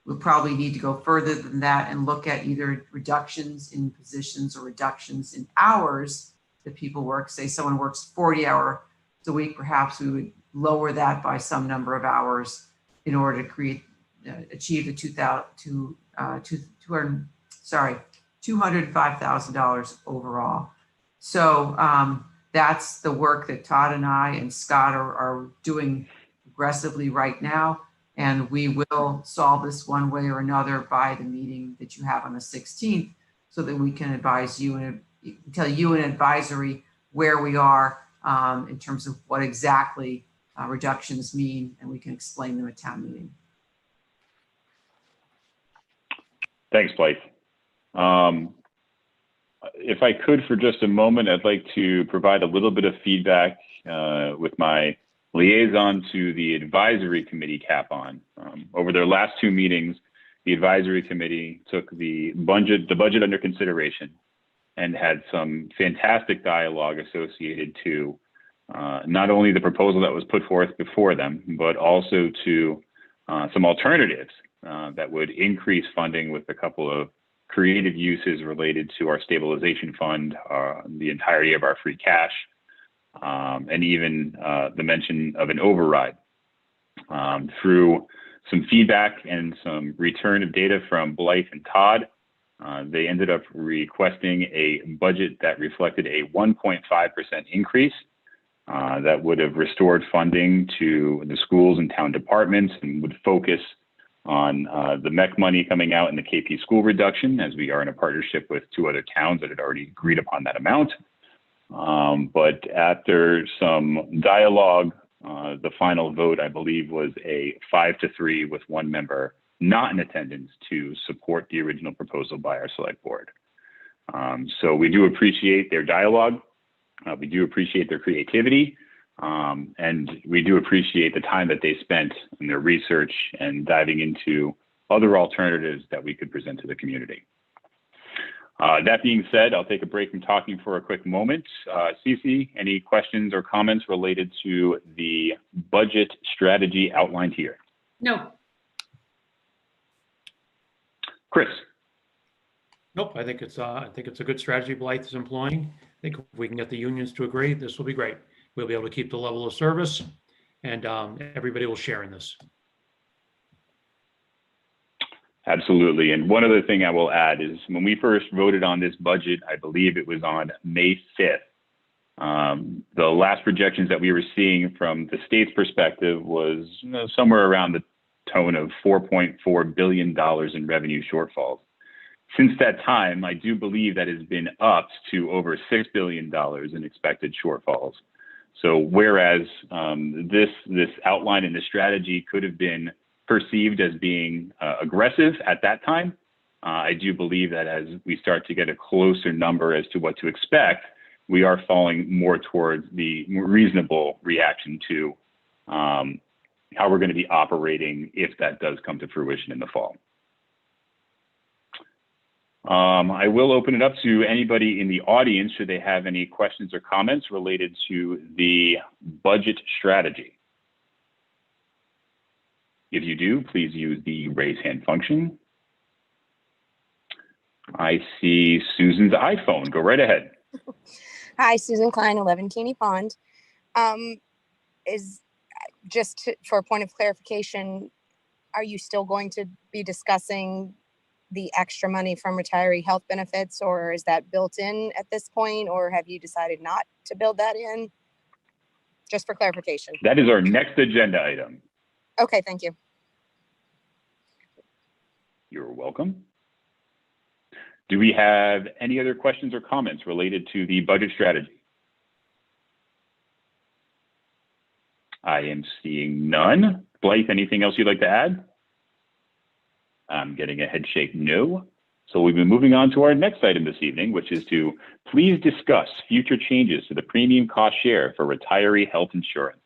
we'll probably need to go further than that and look at either reductions in positions or reductions in hours that people work. Say someone works 40 hours a week, perhaps we would lower that by some number of hours in order to achieve the $205,000 overall. So that's the work that Todd and I and Scott are doing aggressively right now. And we will solve this one way or another by the meeting that you have on the 16th, so that we can advise you and tell you an advisory where we are in terms of what exactly reductions mean, and we can explain them at town meeting. Thanks, Blythe. If I could for just a moment, I'd like to provide a little bit of feedback with my liaison to the advisory committee, Cap-On. Over their last two meetings, the advisory committee took the budget under consideration and had some fantastic dialogue associated to not only the proposal that was put forth before them, but also to some alternatives that would increase funding with a couple of creative uses related to our stabilization fund, the entirety of our free cash, and even the mention of an override. Through some feedback and some return of data from Blythe and Todd, they ended up requesting a budget that reflected a 1.5% increase that would have restored funding to the schools and town departments and would focus on the MEC money coming out and the KP school reduction, as we are in a partnership with two other towns that had already agreed upon that amount. But after some dialogue, the final vote, I believe, was a 5-3 with one member not in attendance to support the original proposal by our select board. So we do appreciate their dialogue. We do appreciate their creativity. And we do appreciate the time that they spent in their research and diving into other alternatives that we could present to the community. That being said, I'll take a break from talking for a quick moment. Cece, any questions or comments related to the budget strategy outlined here? No. Chris. Nope, I think it's a good strategy Blythe is employing. I think if we can get the unions to agree, this will be great. We'll be able to keep the level of service, and everybody will share in this. Absolutely. And one other thing I will add is when we first voted on this budget, I believe it was on May 5th, The last projections that we were seeing from the state's perspective was somewhere around the tone of $4.4 billion in revenue shortfalls. Since that time, I do believe that has been upped to over $6 billion in expected shortfalls. So whereas this outline in the strategy could have been perceived as being aggressive at that time, I do believe that as we start to get a closer number as to what to expect, we are falling more towards the reasonable reaction to how we're going to be operating if that does come to fruition in the fall. I will open it up to anybody in the audience should they have any questions or comments related to the budget strategy. If you do, please use the raise hand function. I see Susan's iPhone. Go right ahead. Hi, Susan Klein, 11 Caney Pond. For a point of clarification, are you still going to be discussing the extra money from retiree health benefits, or is that built in at this point, or have you decided not to build that in? Just for clarification. That is our next agenda item. Okay, thank you. You're welcome. Do we have any other questions or comments related to the budget strategy? I am seeing none. Blythe, anything else you'd like to add? I'm getting a head shake no. So we've been moving on to our next item this evening, which is to please discuss future changes to the premium cost share for retiree health insurance.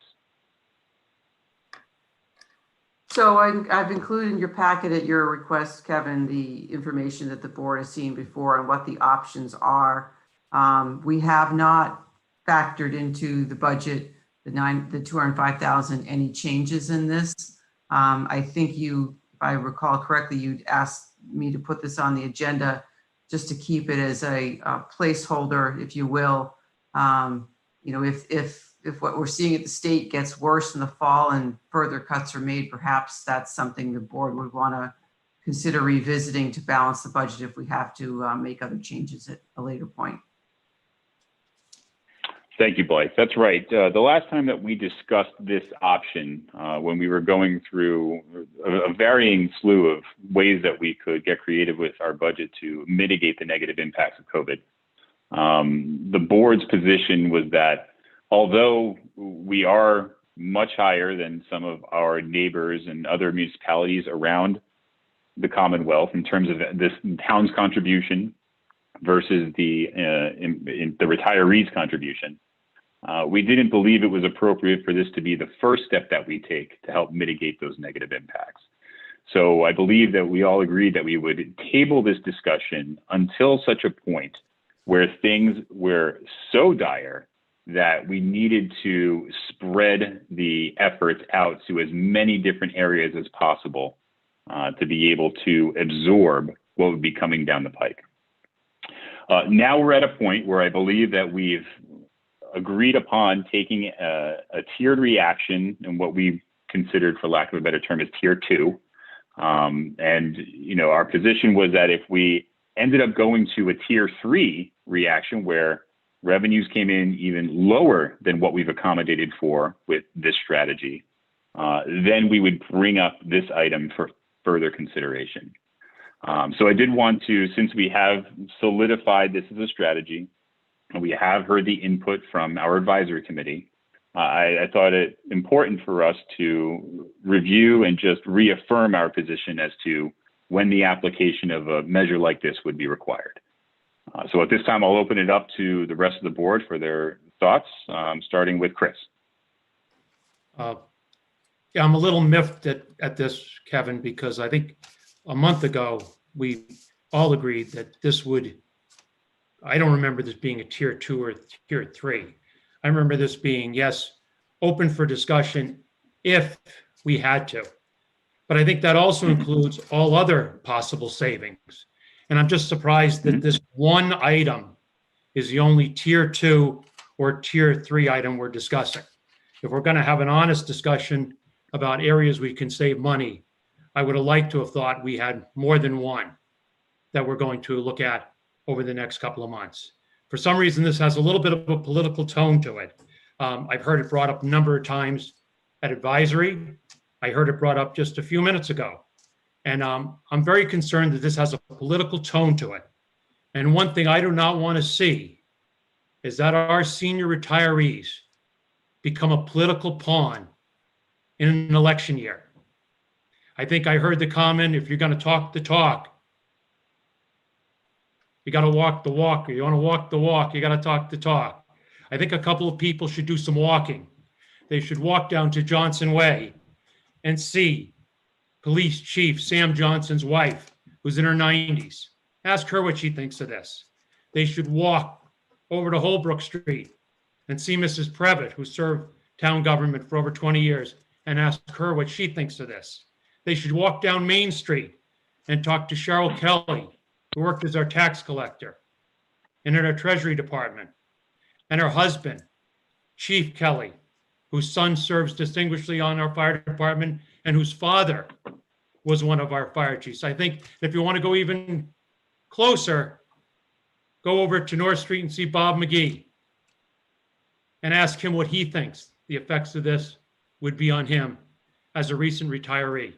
So I've included in your packet at your request, Kevin, the information that the board has seen before and what the options are. We have not factored into the budget, the $205,000, any changes in this. I think you, if I recall correctly, you'd asked me to put this on the agenda just to keep it as a placeholder, if you will. If what we're seeing at the state gets worse in the fall and further cuts are made, perhaps that's something the board would want to consider revisiting to balance the budget if we have to make other changes at a later point. Thank you, Blythe. That's right. The last time that we discussed this option, when we were going through a varying slew of ways that we could get creative with our budget to mitigate the negative impacts of COVID, the board's position was that although we are much higher than some of our neighbors and other municipalities around the Commonwealth in terms of this town's contribution versus the retirees' contribution, we didn't believe it was appropriate for this to be the first step that we take to help mitigate those negative impacts. So I believe that we all agreed that we would table this discussion until such a point where things were so dire that we needed to spread the efforts out to as many different areas as possible to be able to absorb what would be coming down the pike. Now we're at a point where I believe that we've agreed upon taking a tiered reaction, and what we considered, for lack of a better term, is tier 2. And our position was that if we ended up going to a tier 3 reaction where revenues came in even lower than what we've accommodated for with this strategy, then we would bring up this item for further consideration. So I did want to, since we have solidified this as a strategy, and we have heard the input from our advisory committee, I thought it important for us to review and just reaffirm our position as to when the application of a measure like this would be required. So at this time, I'll open it up to the rest of the board for their thoughts, starting with Chris. Yeah, I'm a little miffed at this, Kevin, because I think a month ago, we all agreed that this would, I don't remember this being a tier 2 or tier 3. I remember this being, yes, open for discussion if we had to. But I think that also includes all other possible savings. And I'm just surprised that this one item is the only tier 2 or tier 3 item we're discussing. If we're going to have an honest discussion about areas we can save money, I would have liked to have thought we had more than one that we're going to look at over the next couple of months. For some reason, this has a little bit of a political tone to it. I've heard it brought up a number of times at advisory. I heard it brought up just a few minutes ago. And I'm very concerned that this has a political tone to it. And one thing I do not want to see is that our senior retirees become a political pawn in an election year. I think I heard the comment, if you're going to talk the talk, you got to walk the walk, or you want to walk the walk, you got to talk the talk. I think a couple of people should do some walking. They should walk down to Johnson Way and see Police Chief Sam Johnson's wife, who's in her 90s. Ask her what she thinks of this. They should walk over to Holbrook Street and see Mrs. Previtt, who served town government for over 20 years, and ask her what she thinks of this. They should walk down Main Street and talk to Cheryl Kelly, who worked as our tax collector and in our Treasury Department, and her husband, Chief Kelly, whose son serves distinguishedly on our fire department and whose father was one of our fire chiefs. I think if you want to go even closer, go over to North Street and see Bob McGee and ask him what he thinks the effects of this would be on him as a recent retiree.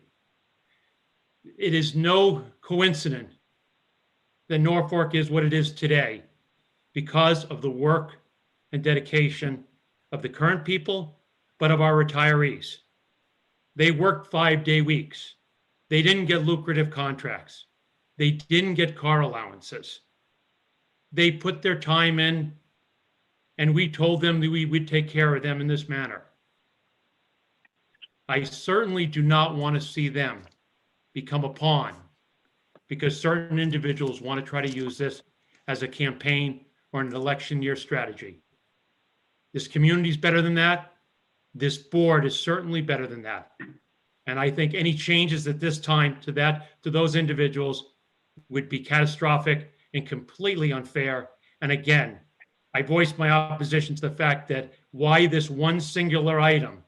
It is no coincidence that Norfolk is what it is today because of the work and dedication of the current people, but of our retirees. They worked 5-day weeks. They didn't get lucrative contracts. They didn't get car allowances. They put their time in, and we told them that we would take care of them in this manner. I certainly do not want to see them become a pawn because certain individuals want to try to use this as a campaign or an election year strategy. This community is better than that. This board is certainly better than that. And I think any changes at this time to those individuals would be catastrophic and completely unfair. And again, I voiced my opposition to the fact that why this one singular item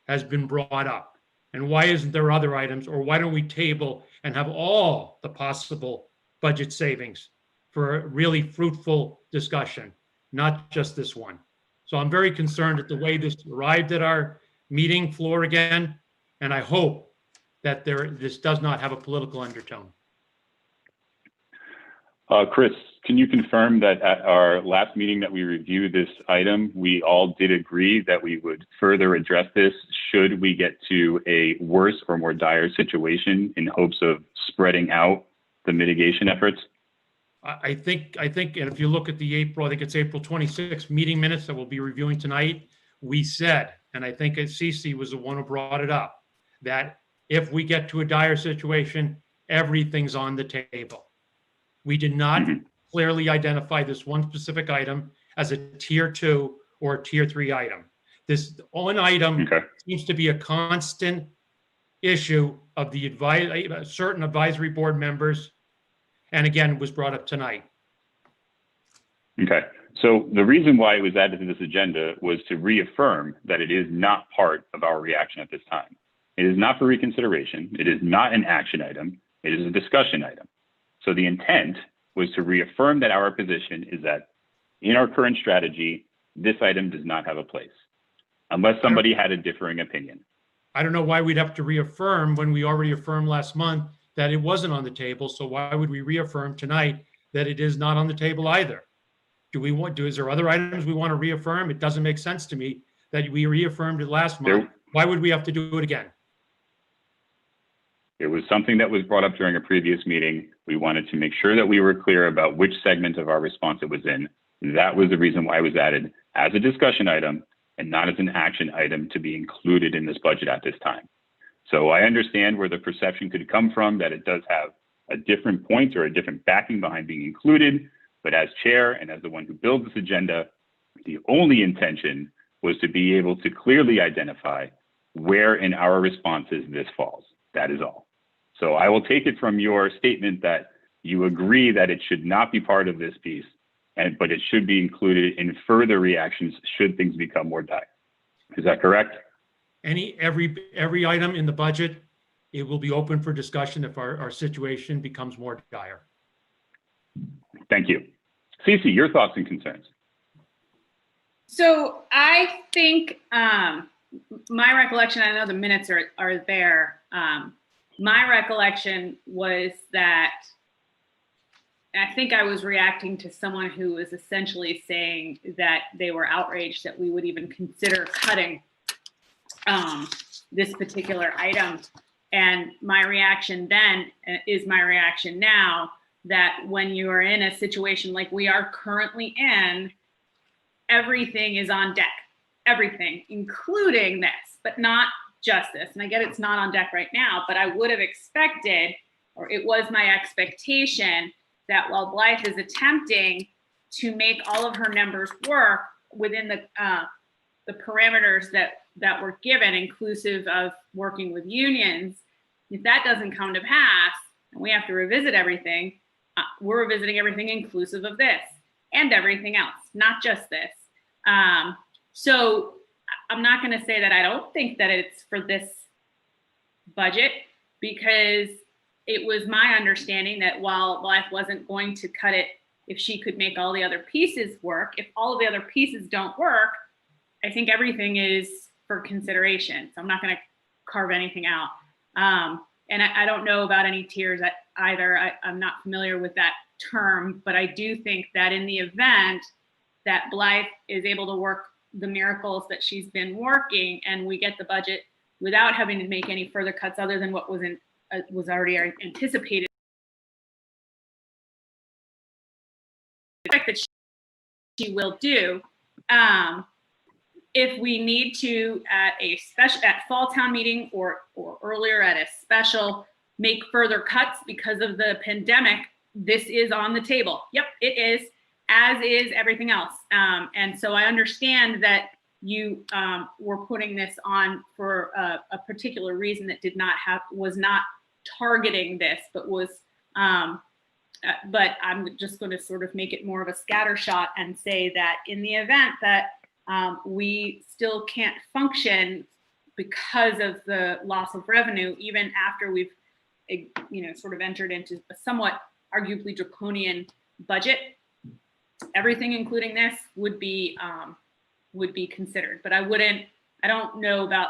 has been brought up and why isn't there other items, or why don't we table and have all the possible budget savings for a really fruitful discussion, not just this one. So I'm very concerned at the way this arrived at our meeting floor again, and I hope that this does not have a political undertone. Chris, can you confirm that at our last meeting that we reviewed this item, we all did agree that we would further address this should we get to a worse or more dire situation in hopes of spreading out the mitigation efforts? I think, and if you look at the April 26th meeting minutes that we'll be reviewing tonight, we said, and I think Cece was the one who brought it up, that if we get to a dire situation, everything's on the table. We did not clearly identify this one specific item as a tier 2 or a tier 3 item. This one item seems to be a constant issue of the certain advisory board members, and again, was brought up tonight. Okay. So the reason why it was added to this agenda was to reaffirm that it is not part of our reaction at this time. It is not for reconsideration. It is not an action item. It is a discussion item. So the intent was to reaffirm that our position is that in our current strategy, this item does not have a place, unless somebody had a differing opinion. I don't know why we'd have to reaffirm when we already affirmed last month that it wasn't on the table. So why would we reaffirm tonight that it is not on the table either? Is there other items we want to reaffirm? It doesn't make sense to me that we reaffirmed it last month. Why would we have to do it again? It was something that was brought up during a previous meeting. We wanted to make sure that we were clear about which segment of our response it was in. That was the reason why it was added as a discussion item and not as an action item to be included in this budget at this time. So I understand where the perception could come from that it does have a different point or a different backing behind being included. But as chair and as the one who builds this agenda, the only intention was to be able to clearly identify where in our responses this falls. That is all. So I will take it from your statement that you agree that it should not be part of this piece, but it should be included in further reactions should things become more dire. Is that correct? Every item in the budget, it will be open for discussion if our situation becomes more dire. Thank you. Cece, your thoughts and concerns. So I think my recollection, I know the minutes are there. My recollection was that I think I was reacting to someone who was essentially saying that they were outraged that we would even consider cutting this particular item. And my reaction then is my reaction now, that when you are in a situation like we are currently in, everything is on deck, everything, including this, but not just this. And I get it's not on deck right now, but I would have expected, or it was my expectation, that while Blythe is attempting to make all of her numbers work within the parameters that were given, inclusive of working with unions, if that doesn't come to pass and we have to revisit everything, we're revisiting everything inclusive of this and everything else, not just this. So I'm not going to say that I don't think that it's for this budget, because it was my understanding that while Blythe wasn't going to cut it if she could make all the other pieces work, if all of the other pieces don't work, I think everything is for consideration. So I'm not going to carve anything out. And I don't know about any tiers either. I'm not familiar with that term, but I do think that in the event that Blythe is able to work the miracles that she's been working, and we get the budget without having to make any further cuts other than what was already anticipated, that she will do. If we need to at fall town meeting or earlier at a special make further cuts because of the pandemic, this is on the table. Yep, it is, as is everything else. And so I understand that you were putting this on for a particular reason that was not targeting this, but was, but I'm just going to sort of make it more of a scatter shot and say that in the event that we still can't function because of the loss of revenue, even after we've, sort of entered into a somewhat arguably draconian budget, everything, including this, would be considered. But I don't know about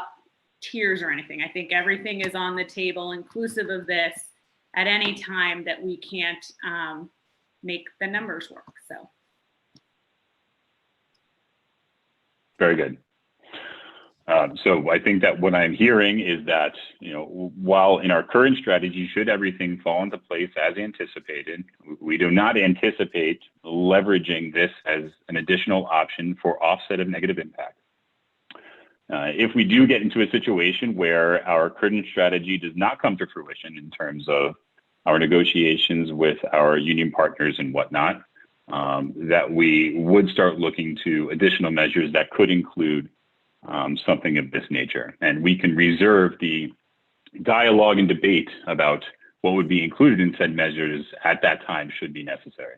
tiers or anything. I think everything is on the table, inclusive of this, at any time that we can't make the numbers work. So. Very good. So I think that what I'm hearing is that, while in our current strategy, should everything fall into place as anticipated, we do not anticipate leveraging this as an additional option for offset of negative impact. If we do get into a situation where our current strategy does not come to fruition in terms of our negotiations with our union partners and whatnot, that we would start looking to additional measures that could include something of this nature. And we can reserve the dialogue and debate about what would be included in said measures at that time should be necessary.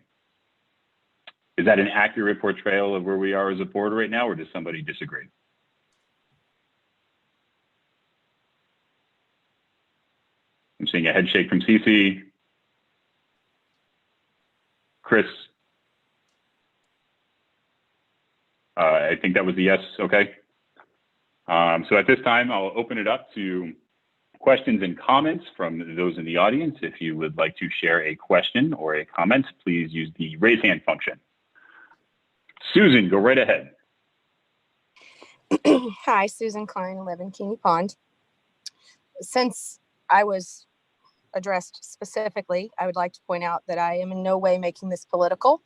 Is that an accurate portrayal of where we are as a board right now, or does somebody disagree? I'm seeing a head shake from Cece. Chris? I think that was a yes, okay. So at this time, I'll open it up to questions and comments from those in the audience. If you would like to share a question or a comment, please use the raise hand function. Susan, go right ahead. Hi, Susan Klein, 11 Keeney Pond. Since I was addressed specifically, I would like to point out that I am in no way making this political.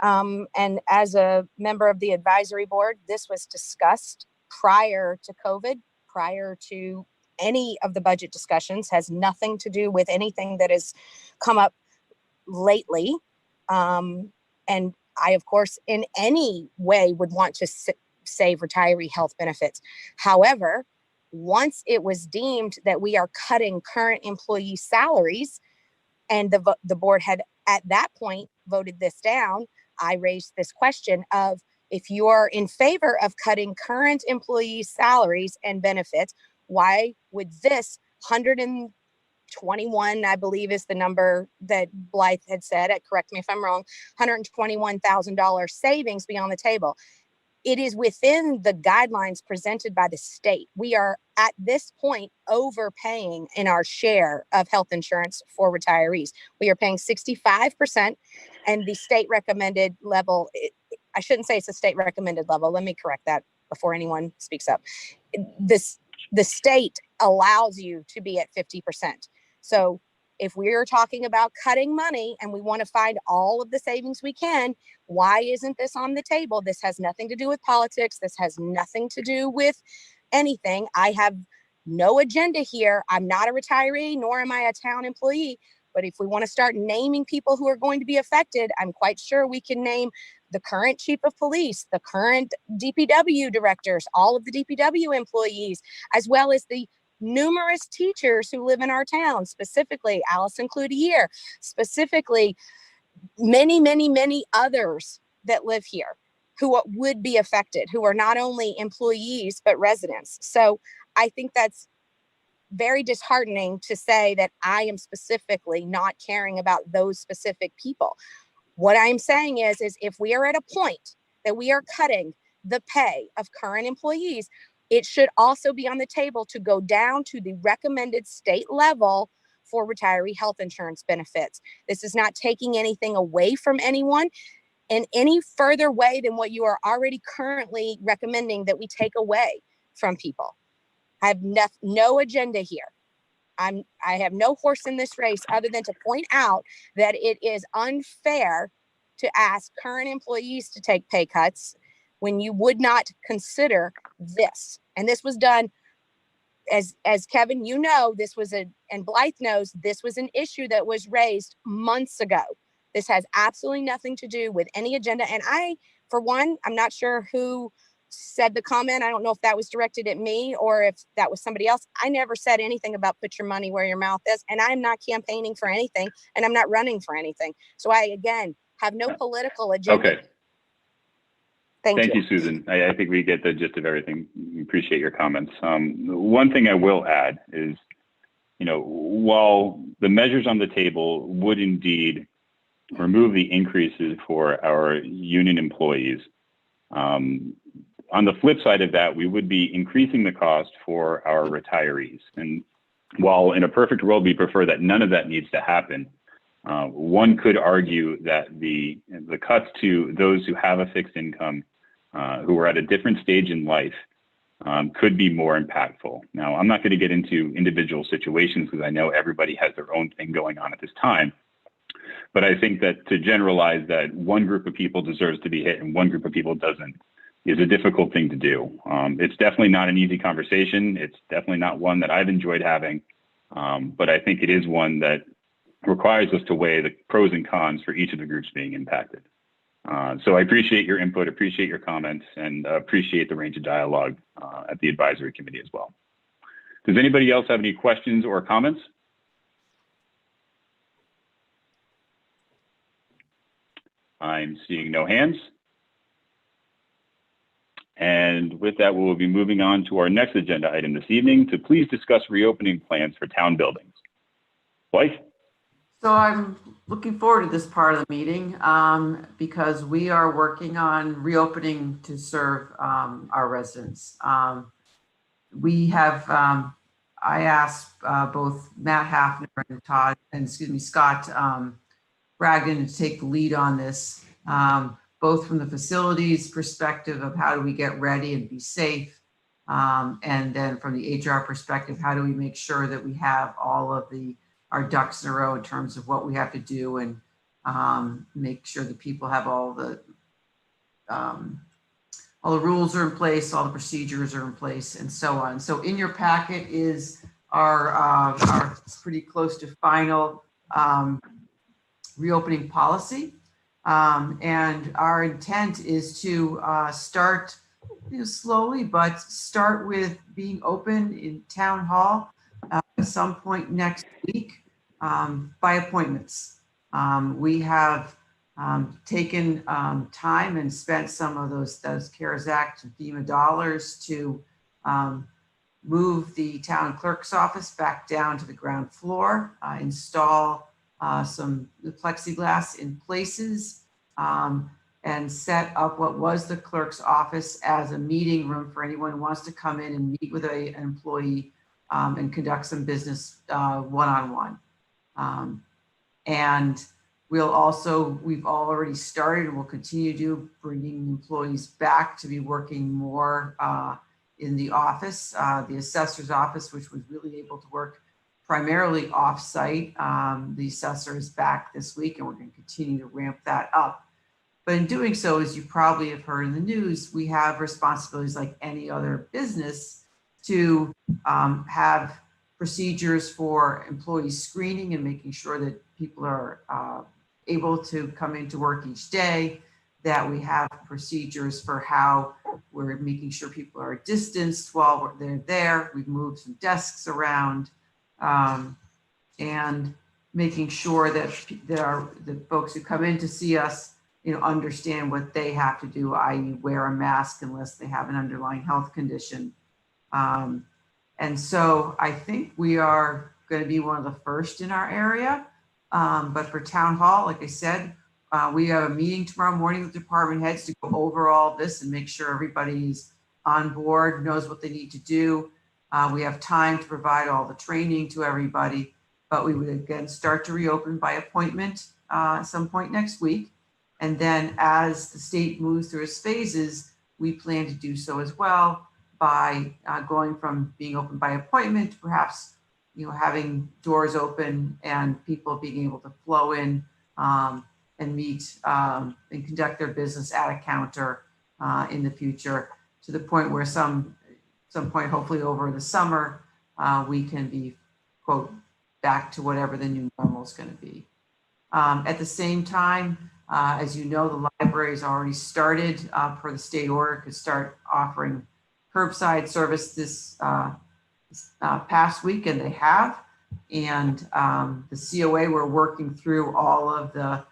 And as a member of the advisory board, this was discussed prior to COVID, prior to any of the budget discussions, has nothing to do with anything that has come up lately. And I, of course, in any way would want to save retiree health benefits. However, once it was deemed that we are cutting current employee salaries, and the board had at that point voted this down, I raised this question of, if you're in favor of cutting current employee salaries and benefits, why would this $120 121, I believe, is the number that Blythe had said. Correct me if I'm wrong. $121,000 savings be on the table. It is within the guidelines presented by the state. We are at this point overpaying in our share of health insurance for retirees. We are paying 65%, and the state recommended level, I shouldn't say it's a state recommended level. Let me correct that before anyone speaks up. The state allows you to be at 50%. So if we're talking about cutting money and we want to find all of the savings we can, why isn't this on the table? This has nothing to do with politics. This has nothing to do with anything. I have no agenda here. I'm not a retiree, nor am I a town employee. But if we want to start naming people who are going to be affected, I'm quite sure we can name the current chief of police, the current DPW directors, all of the DPW employees, as well as the numerous teachers who live in our town, specifically Allison Cloutier, specifically many, many, many others that live here who would be affected, who are not only employees, but residents. So I think that's very disheartening to say that I am specifically not caring about those specific people. What I'm saying is if we are at a point that we are cutting the pay of current employees, it should also be on the table to go down to the recommended state level for retiree health insurance benefits. This is not taking anything away from anyone in any further way than what you are already currently recommending that we take away from people. I have no agenda here. I have no horse in this race other than to point out that it is unfair to ask current employees to take pay cuts when you would not consider this. And this was done, as Kevin, you know, and Blythe knows, this was an issue that was raised months ago. This has absolutely nothing to do with any agenda. And I, for one, I'm not sure who said the comment. I don't know if that was directed at me or if that was somebody else. I never said anything about put your money where your mouth is. And I'm not campaigning for anything, and I'm not running for anything. So I, again, have no political agenda. Okay. Thank you, Susan. I think we get the gist of everything. We appreciate your comments. One thing I will add is, while the measures on the table would indeed remove the increases for our union employees, on the flip side of that, we would be increasing the cost for our retirees. And while in a perfect world, we prefer that none of that needs to happen, one could argue that the cuts to those who have a fixed income, who are at a different stage in life, could be more impactful. Now, I'm not going to get into individual situations because I know everybody has their own thing going on at this time. But I think that to generalize that one group of people deserves to be hit and one group of people doesn't is a difficult thing to do. It's definitely not an easy conversation. It's definitely not one that I've enjoyed having. But I think it is one that requires us to weigh the pros and cons for each of the groups being impacted. So I appreciate your input, appreciate your comments, and appreciate the range of dialogue at the advisory committee as well. Does anybody else have any questions or comments? I'm seeing no hands. And with that, we will be moving on to our next agenda item this evening to please discuss reopening plans for town buildings. Blythe? So I'm looking forward to this part of the meeting because we are working on reopening to serve our residents. We have, I asked both Matt Hafner and Scott Bragdon to take the lead on this, both from the facilities perspective of how do we get ready and be safe, and then from the HR perspective, how do we make sure that we have all of our ducks in a row in terms of what we have to do and make sure that people have all the rules are in place, all the procedures are in place, and so on. So in your packet is our pretty close to final reopening policy. And our intent is to start slowly, but start with being open in town hall at some point next week by appointments. We have taken time and spent some of those CARES Act and FEMA dollars to move the town clerk's office back down to the ground floor, install some plexiglass in places, and set up what was the clerk's office as a meeting room for anyone who wants to come in and meet with an employee and conduct some business one-on-one. And we've already started and will continue to bringing employees back to be working more in the office, the assessor's office, which was really able to work primarily off-site. The assessor is back this week and we're going to continue to ramp that up. But in doing so, as you probably have heard in the news, we have responsibilities like any other business to have procedures for employee screening and making sure that people are able to come into work each day, that we have procedures for how we're making sure people are distanced while they're there. We've moved some desks around and making sure that the folks who come in to see us, understand what they have to do, i.e. wear a mask unless they have an underlying health condition. And so I think we are going to be one of the first in our area. But for town hall, like I said, we have a meeting tomorrow morning with department heads to go over all this and make sure everybody's on board, knows what they need to do. We have time to provide all the training to everybody, but we would again start to reopen by appointment at some point next week. And then as the state moves through its phases, we plan to do so as well by going from being open by appointment to perhaps having doors open and people being able to flow in and meet and conduct their business at a counter in the future, to the point where some point, hopefully over the summer, we can be, quote, back to whatever the new normal is going to be. At the same time, as you know, the library has already started per the state order to start offering curbside service this past week, and they have. And the COA, we're working through all of the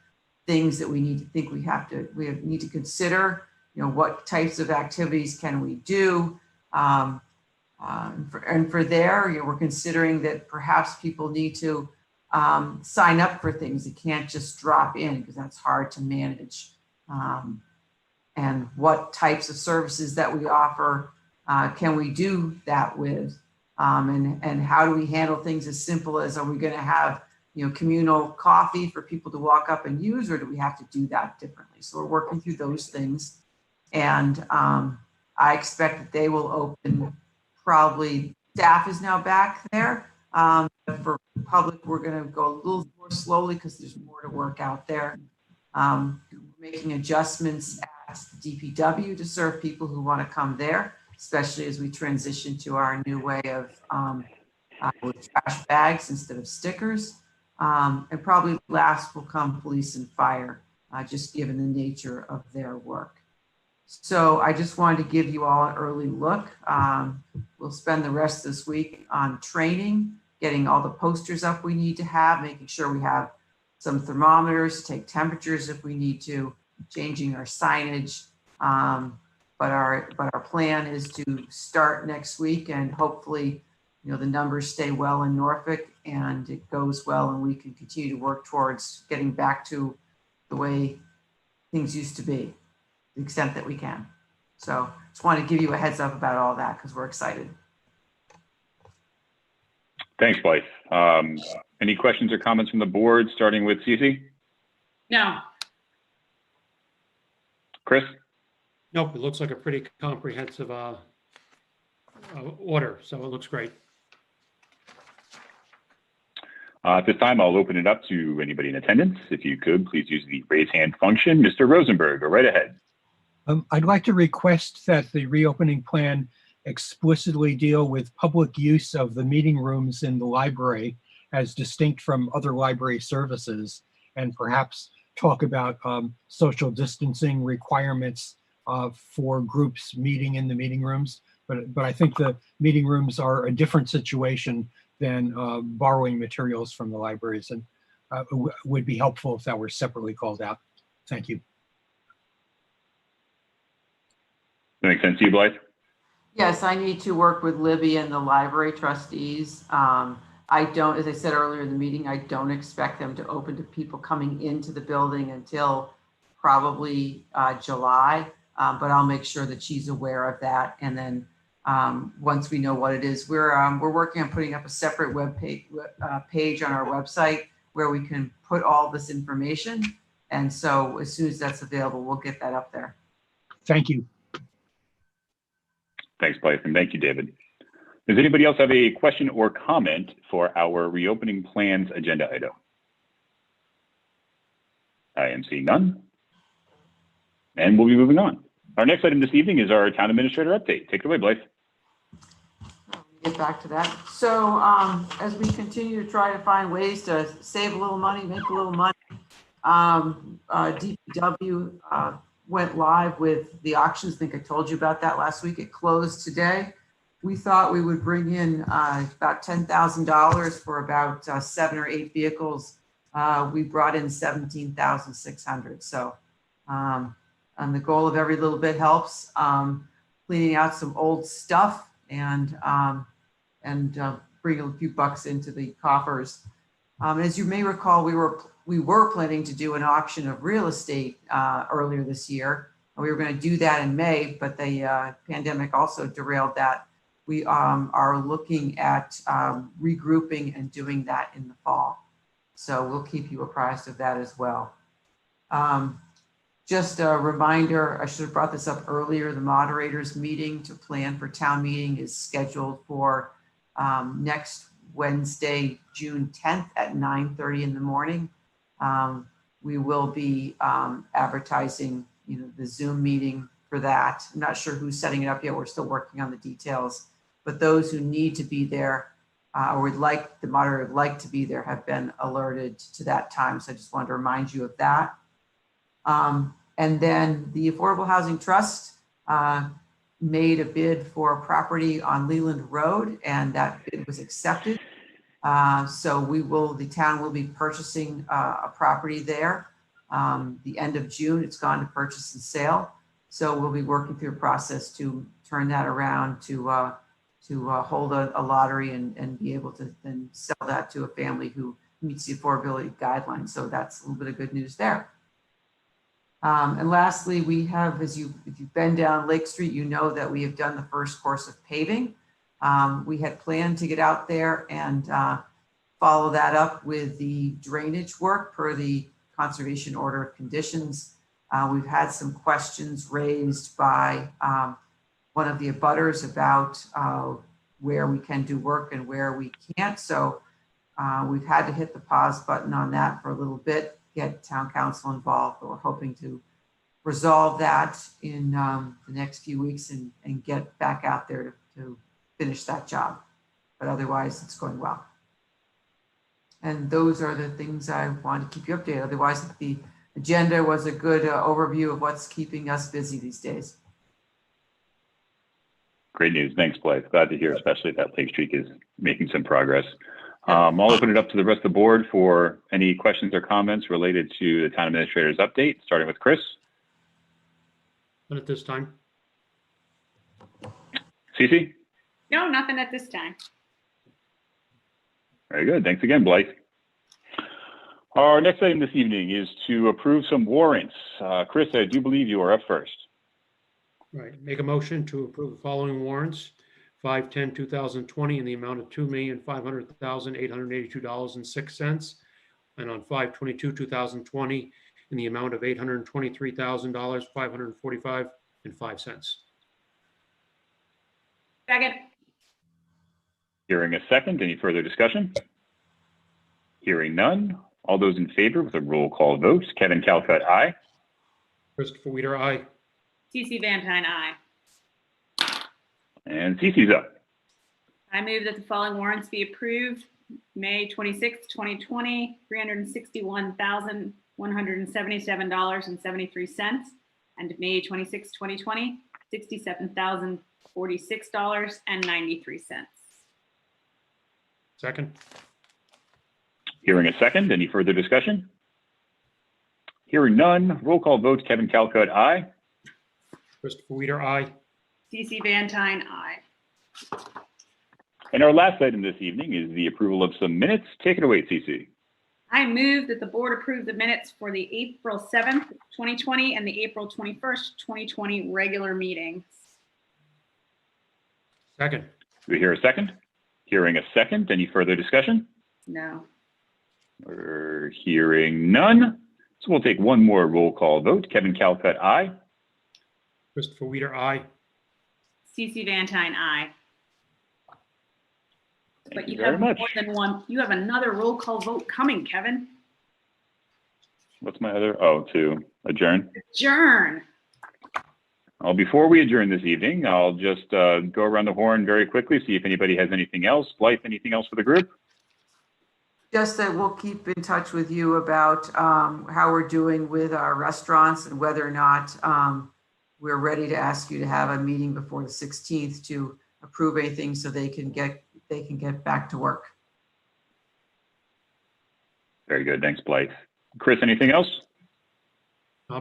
things that we need to consider. What types of activities can we do? And for there, we're considering that perhaps people need to sign up for things. They can't just drop in because that's hard to manage. And what types of services that we offer can we do that with? And how do we handle things as simple as, are we going to have communal coffee for people to walk up and use, or do we have to do that differently? So we're working through those things. And I expect that they will open, probably staff is now back there. But for public, we're going to go a little more slowly because there's more to work out there. We're making adjustments at DPW to serve people who want to come there, especially as we transition to our new way of with trash bags instead of stickers. And probably last will come police and fire, just given the nature of their work. So I just wanted to give you all an early look. We'll spend the rest of this week on training, getting all the posters up we need to have, making sure we have some thermometers to take temperatures if we need to, changing our signage. But our plan is to start next week, and hopefully, the numbers stay well in Norfolk and it goes well, and we can continue to work towards getting back to the way things used to be, to the extent that we can. So just want to give you a heads up about all that because we're excited. Thanks, Blythe. Any questions or comments from the board, starting with Cece? No. Chris? Nope, it looks like a pretty comprehensive order, so it looks great. At this time, I'll open it up to anybody in attendance. If you could, please use the raise hand function. Mr. Rosenberg, go right ahead. I'd like to request that the reopening plan explicitly deal with public use of the meeting rooms in the library as distinct from other library services, and perhaps talk about social distancing requirements for groups meeting in the meeting rooms. But I think the meeting rooms are a different situation than borrowing materials from the libraries, and would be helpful if that were separately called out. Thank you. That makes sense to you, Blythe? Yes, I need to work with Libby and the library trustees. I don't, as I said earlier in the meeting, I don't expect them to open to people coming into the building until probably July. But I'll make sure that she's aware of that. And then once we know what it is, we're working on putting up a separate web page on our website where we can put all this information. And so as soon as that's available, we'll get that up there. Thank you. Thanks, Blythe, and thank you, David. Does anybody else have a question or comment for our reopening plans agenda item? I am seeing none. And we'll be moving on. Our next item this evening is our town administrator update. Take it away, Blythe. Get back to that. So as we continue to try to find ways to save a little money, make a little money, DPW went live with the auctions. I think I told you about that last week. It closed today. We thought we would bring in about $10,000 for about 7 or 8 vehicles. We brought in 17,600. So and the goal of every little bit helps. Cleaning out some old stuff and bring a few bucks into the coffers. As you may recall, we were planning to do an auction of real estate earlier this year. We were going to do that in May, but the pandemic also derailed that. We are looking at regrouping and doing that in the fall. So we'll keep you apprised of that as well. Just a reminder, I should have brought this up earlier, the moderators meeting to plan for town meeting is scheduled for next Wednesday, June 10th at 9:30 in the morning. We will be advertising, the Zoom meeting for that. I'm not sure who's setting it up yet. We're still working on the details, but those who need to be there or the moderator would like to be there have been alerted to that time. So I just wanted to remind you of that. And then the Affordable Housing Trust made a bid for a property on Leland Road, and that bid was accepted. So the town will be purchasing a property there. The end of June, it's gone to purchase and sale. So we'll be working through a process to turn that around to hold a lottery and be able to then sell that to a family who meets the affordability guidelines. So that's a little bit of good news there. And lastly, we have, if you've been down Lake Street, you know that we have done the first course of paving. We had planned to get out there and follow that up with the drainage work per the conservation order of conditions. We've had some questions raised by one of the abutters about where we can do work and where we can't. So we've had to hit the pause button on that for a little bit, get town council involved, but we're hoping to resolve that in the next few weeks and get back out there to finish that job. But otherwise, it's going well. And those are the things I want to keep you updated. Otherwise, the agenda was a good overview of what's keeping us busy these days. Great news. Thanks, Blythe. Glad to hear, especially that Lake Street is making some progress. I'll open it up to the rest of the board for any questions or comments related to the town administrator's update, starting with Chris. Not at this time. Cece? No, nothing at this time. Very good. Thanks again, Blythe. Our next item this evening is to approve some warrants. Chris, I do believe you are up first. Right. Make a motion to approve the following warrants. 5/10/2020 in the amount of $2,500,882.06, and on 5/22/2020 in the amount of $823,545.05. Second. Hearing a second, any further discussion? Hearing none. All those in favor with a roll call vote. Kevin Calcutt, aye. Christopher Weider, aye. CC Van Tine, aye. And Cece's up. I move that the following warrants be approved. May 26, 2020, $361,177.73. And May 26, 2020, $67,046.93. Second. Hearing a second, any further discussion? Hearing none. Roll call vote. Kevin Calcutt, aye. Christopher Weider, aye. CC Van Tine, aye. And our last item this evening is the approval of some minutes. Take it away, CC. I move that the board approve the minutes for the April 7th, 2020 and the April 21st, 2020 regular meetings. Second. Do we hear a second? Hearing a second. Any further discussion? No. We're hearing none. So we'll take one more roll call vote. Kevin Calcutt, aye. Christopher Weider, aye. CC Van Tine, aye. Thank But you you very have much. more than one. You have another roll call vote coming, Kevin. What's my other? Oh, to adjourn. Adjourn. Well, before we adjourn this evening, I'll just go around the horn very quickly, see if anybody has anything else. Blythe, anything else for the group? Just that we'll keep in touch with you about how we're doing with our restaurants and whether or not we're ready to ask you to have a meeting before the 16th to approve anything so they can get back to work. Very good. Thanks, Blythe. Chris, anything else?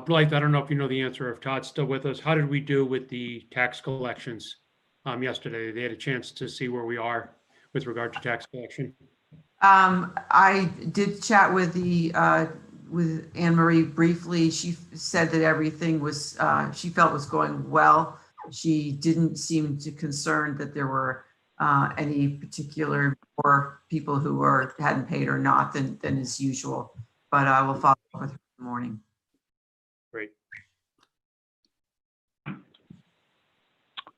Blythe, I don't know if you know the answer, if Todd's still with us. How did we do with the tax collections yesterday? They had a chance to see where we are with regard to tax collection. I did chat with with Anne Marie briefly. She said that everything was she felt was going well. She didn't seem to concerned that there were any particular more people who hadn't paid or not than is usual. But I will follow up with her in the morning. Great.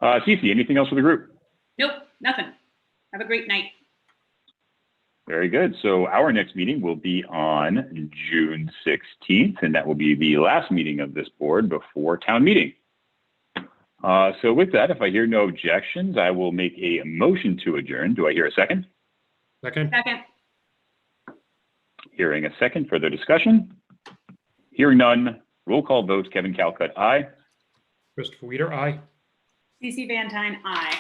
Cece, anything else for the group? Nope, nothing. Have a great night. Very good. So our next meeting will be on June 16th, and that will be the last meeting of this board before town meeting. So with that, if I hear no objections, I will make a motion to adjourn. Do I hear a second? Second. Second. Hearing a second. Further discussion? Hearing none. Roll call vote. Kevin Calcutt, aye. Christopher Weider, aye. CC Van Tine, aye.